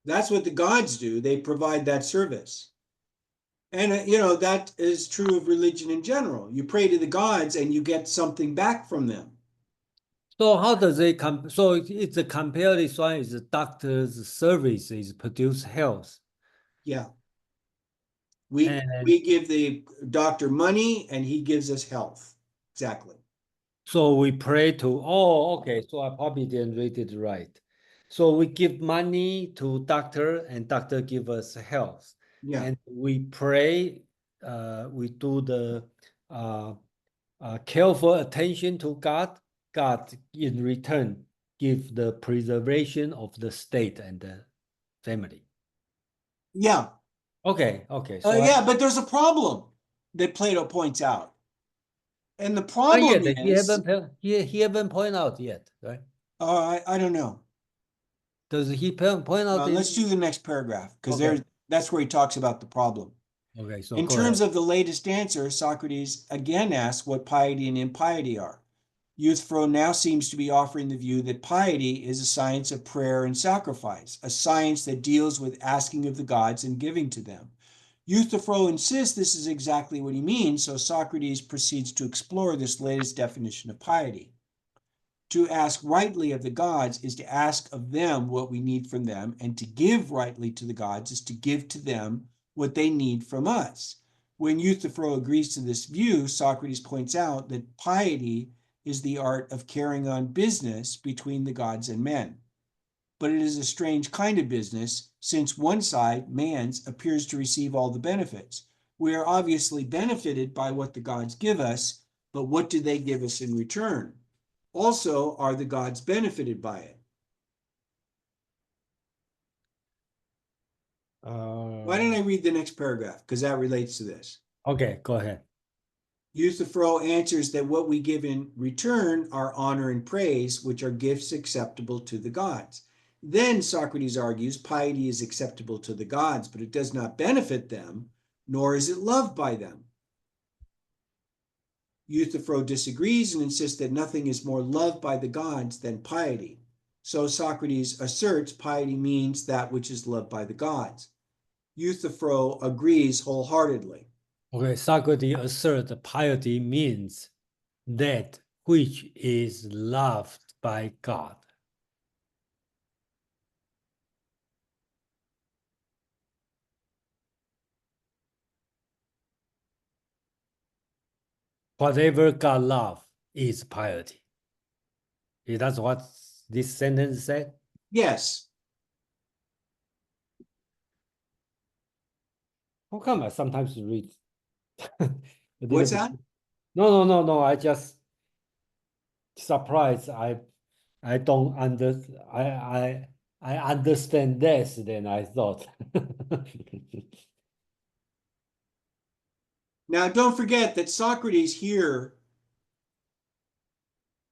That's what the gods do. They provide that service. And, that is true of religion in general. You pray to the gods and you get something back from them. So how does it come? So it's a compare this one is the doctor's service is produce health. Yeah. We And we give the doctor money and he gives us health. Exactly. so we pray to, oh, okay. So I probably didn't read it right. So we give money to doctor and doctor give us health. Yeah. And we pray, we do the careful attention to God. God in return give the preservation of the state and the family. Yeah. Okay, okay. So Yeah, but there's a problem that Plato points out. And the not problem yet. is, He haven't point out yet, right? I don't know. Does he point out Let's do in? the next paragraph because Okay, that's where he talks about the problem. okay. So In go ahead. terms of the latest answer, Socrates again asks what piety and impiety are. Euthyphro now seems to be offering the view that piety is a science of prayer and sacrifice, a science that deals with asking of the gods and giving to them. Euthyphro insists this is exactly what he means, so Socrates proceeds to explore this latest definition of piety. To ask rightly of the gods is to ask of them what we need from them, and to give rightly to the gods is to give to them what they need from us. When Euthyphro agrees to this view, Socrates points out that piety is the art of carrying on business between the gods and men. But it is a strange kind of business, since one side, man's, appears to receive all the benefits. We are obviously benefited by what the gods give us, but what do they give us in return? Also, are the gods benefited by it? Why don't I read the next paragraph? Because that relates to this. Okay, go ahead. Euthyphro answers that what we give in return are honor and praise, which are gifts acceptable to the gods. Then Socrates argues piety is acceptable to the gods, but it does not benefit them, nor is it loved by them. Euthyphro disagrees and insists that nothing is more loved by the gods than piety. So Socrates asserts piety means that which is loved by the gods. Euthyphro agrees wholeheartedly. Okay, Socrates asserts piety means that which is loved by God. Whatever God loves is piety. Is that what this sentence said? Yes. How come I sometimes read a little What's bit? that? No. I just surprised. I don't under I understand less than I thought. Now, don't forget that Socrates here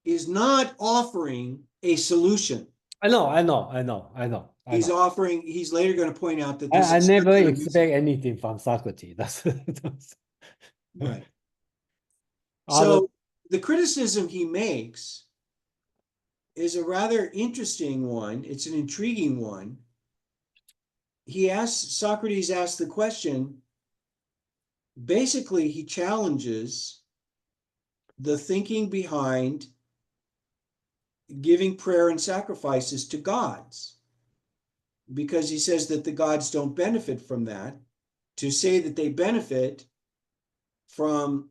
is not offering a solution. I know. He's later going to point out that this I is never circular usage. expect anything from Socrates. That's Right. other. So the criticism he makes is a rather interesting one. It's an intriguing one. Socrates asks the question, basically, he challenges the thinking behind giving prayer and sacrifices to gods, because he says that the gods don't benefit from that. To say that they benefit from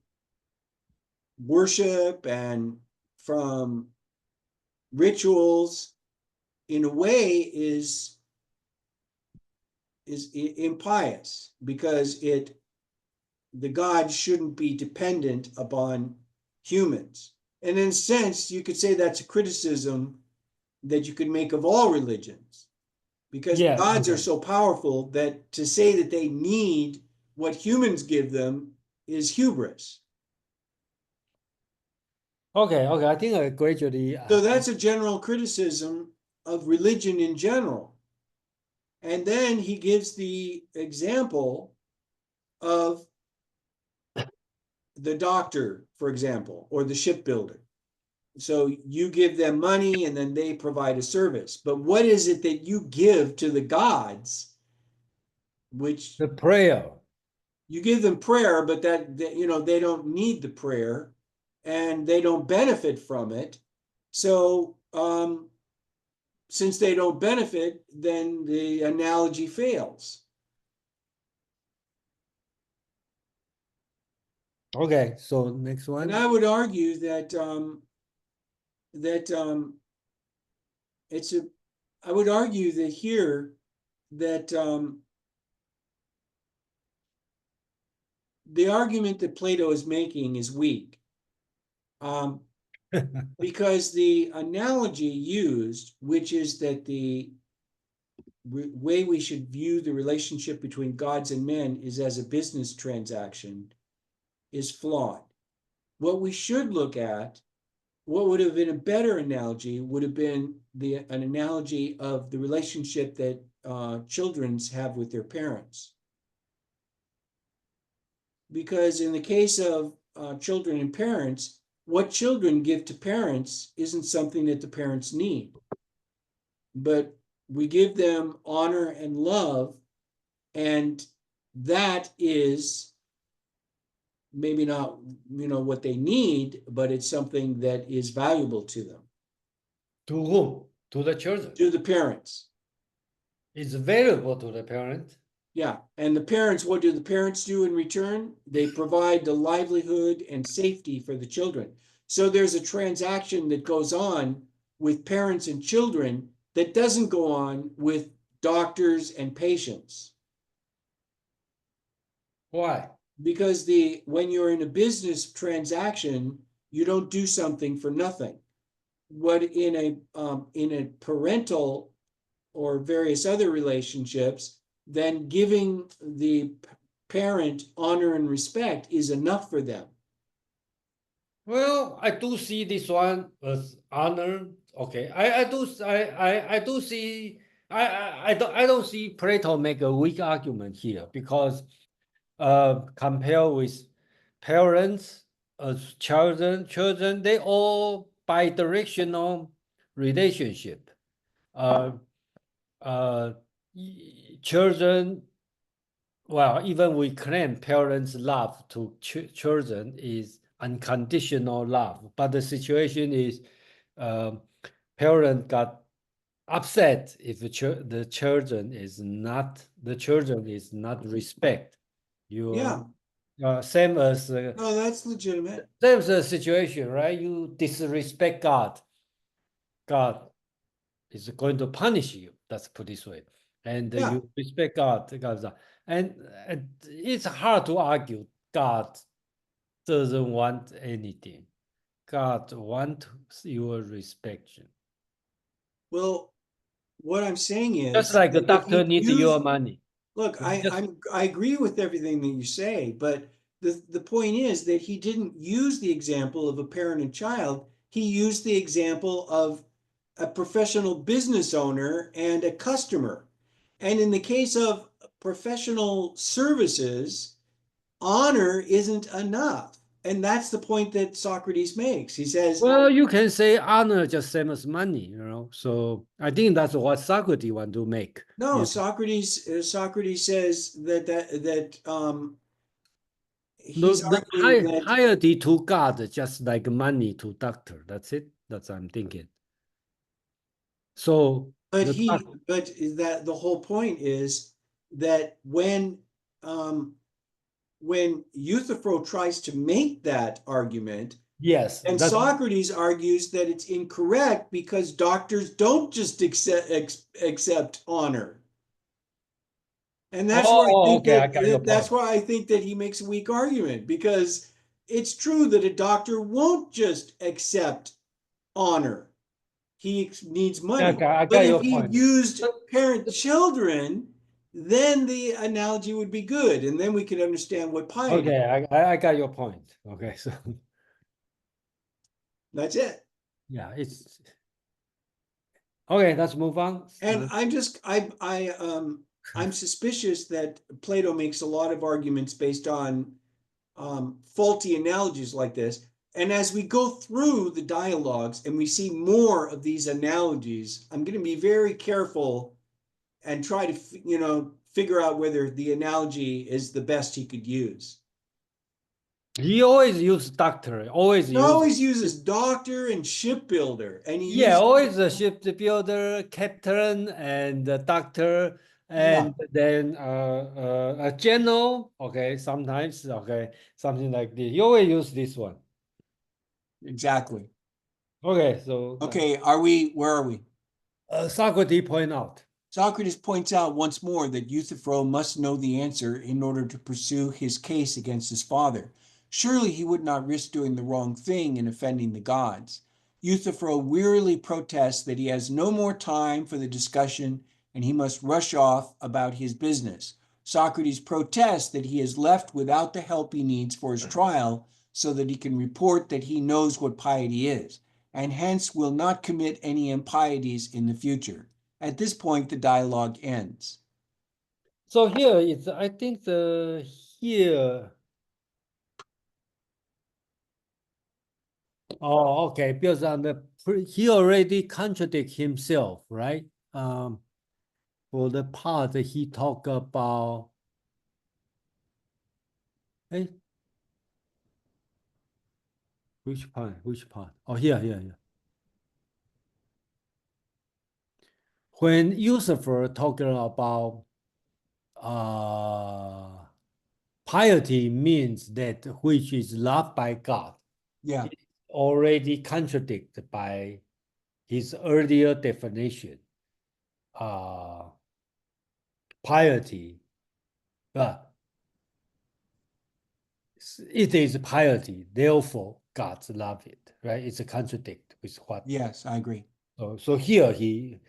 worship and from rituals in a way is impious, because the gods shouldn't be dependent upon humans. And in a sense, you could say that's a criticism that you could make of all religions, because Yeah, gods are okay. so powerful that to say that they need what humans give them is hubris. Okay, okay. I think I gradually. So that's a general criticism of religion in general. And then he gives the example of the doctor, for example, or the shipbuilder. So you give them money and then they provide a service. But what is it that you give to the gods, which The prayer. you give them prayer, but that you know, they don't need the prayer and they don't benefit from it. So since they don't benefit, then the analogy fails. Okay, so next And one. I would argue that that it's a I would argue that here that the argument that Plato is making is weak, because the analogy used, which is that the way we should view the relationship between gods and men is as a business transaction, is flawed. What we should look at, what would have been a better analogy, would have been an analogy of the relationship that children have with their parents. Because in the case of children and parents, what children give to parents isn't something that the parents need, but we give them honor and love, and that is maybe not, you know, what they need, but it's something that is valuable to them, To whom? To the children. to the parents. It's valuable to the parent. Yeah, and the parents, what do the parents do in return? They provide the livelihood and safety for the children. So there's a transaction that goes on with parents and children that doesn't go on with doctors and patients. Why? Because when you're in a business transaction, you don't do something for nothing. What in a parental or various other relationships, then giving the parent honor and respect is enough for them. Well, I do see this one as honor. Okay, I do see. I don't see Plato make a weak argument here because compare with parents as children, they all bi-directional relationship. Uh, uh, children, well, even we claim parents' love to children is unconditional love, but the situation is, parent got upset if the children is not respect. Yeah, You same as no, that's legitimate. same as the situation, right? You disrespect God, God is going to punish you. Let's put this way. And Yeah, you respect God, and it's hard to argue God doesn't want anything. God wants your respect. well, what I'm saying Just is like a that if doctor you needs your use, money. look, Just I agree with everything that you say, but the point is that he didn't use the example of a parent and child. He used the example of a professional business owner and a customer. And in the case of professional services, honor isn't enough. And that's the point that Socrates makes. He says, well, you can say honor just same as money, you know. So I think that's what Socrates want to make. no, You Socrates says that know, he's the arguing that, piety to God just like money to doctor. That's it. That's what I'm thinking. So the but that the whole point is that um, when Euthyphro tries to make that argument, yes, and that's Socrates argues that it's incorrect because doctors don't just accept honor. And that's where I oh think okay, I got your that's point. why I think that he makes a weak argument, because it's true that a doctor won't just accept honor. He needs money. Okay, I But got if your he point. used parent children, then the analogy would be good, and then we could understand what piety. Okay, I got your point. Okay, so That's it. Yeah, it's okay. Let's move on. And I'm suspicious that Plato makes a lot of arguments based on faulty analogies like this. And as we go through the dialogues and we see more of these analogies, I'm going to be very careful and try to, figure out whether the analogy is the best he could use. He always use doctor. He always uses doctor and shipbuilder, and he Yeah, uses always a shipbuilder, captain, and a doctor, and then a general. Okay, sometimes okay, something like this. You always use this one. exactly. Okay, so Okay, where are we? Socrates point out. Socrates points out once more that Euthyphro must know the answer in order to pursue his case against his father. Surely he would not risk doing the wrong thing and offending the gods. Euthyphro wearily protests that he has no more time for the discussion and he must rush off about his business. Socrates protests that he is left without the help he needs for his trial so that he can report that he knows what piety is, and hence will not commit any impieties in the future. At this point, the dialogue ends. So here it's I think the here. Oh, okay. Because on the he already contradict himself, right? For the part that he talk about, hey, which part? Which part? Oh, here. When Lucifer talking about uh piety means that which is loved by God, Yeah, it's already contradicted by his earlier definition. Uh, piety, but it is piety, therefore God love it, right? It's a contradict with what. yes, I agree. So here he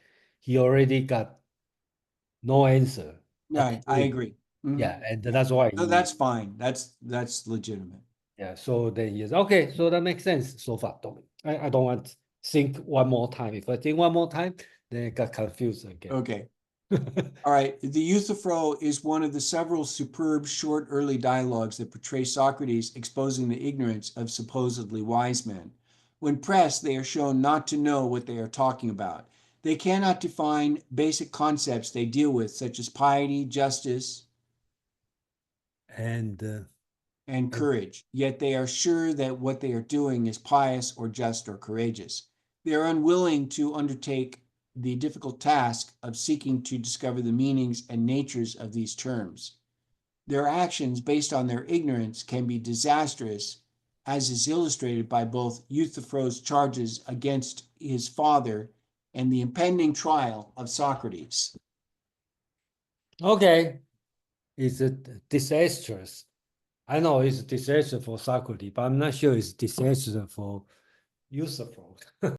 already got no answer. Right, I agree. Yeah, and Yeah. that's why No, he. that's fine. That's legitimate. Yeah, so then he is okay. So that makes sense so far. I don't want to think one more time. If I think one more time, then I got confused again. Okay. All right. The Euthyphro is one of the several superb short early dialogues that portray Socrates exposing the ignorance of supposedly wise men. When pressed, they are shown not to know what they are talking about. They cannot define basic concepts they deal with, such as piety, justice, And and courage, yet they are sure that what they are doing is pious or just or courageous. They are unwilling to undertake the difficult task of seeking to discover the meanings and natures of these terms. Their actions, based on their ignorance, can be disastrous, as is illustrated by both Euthyphro's charges against his father and the impending trial of Socrates. okay, it's a disastrous. I know it's disastrous for Socrates, but I'm not sure it's disastrous for Yusuf.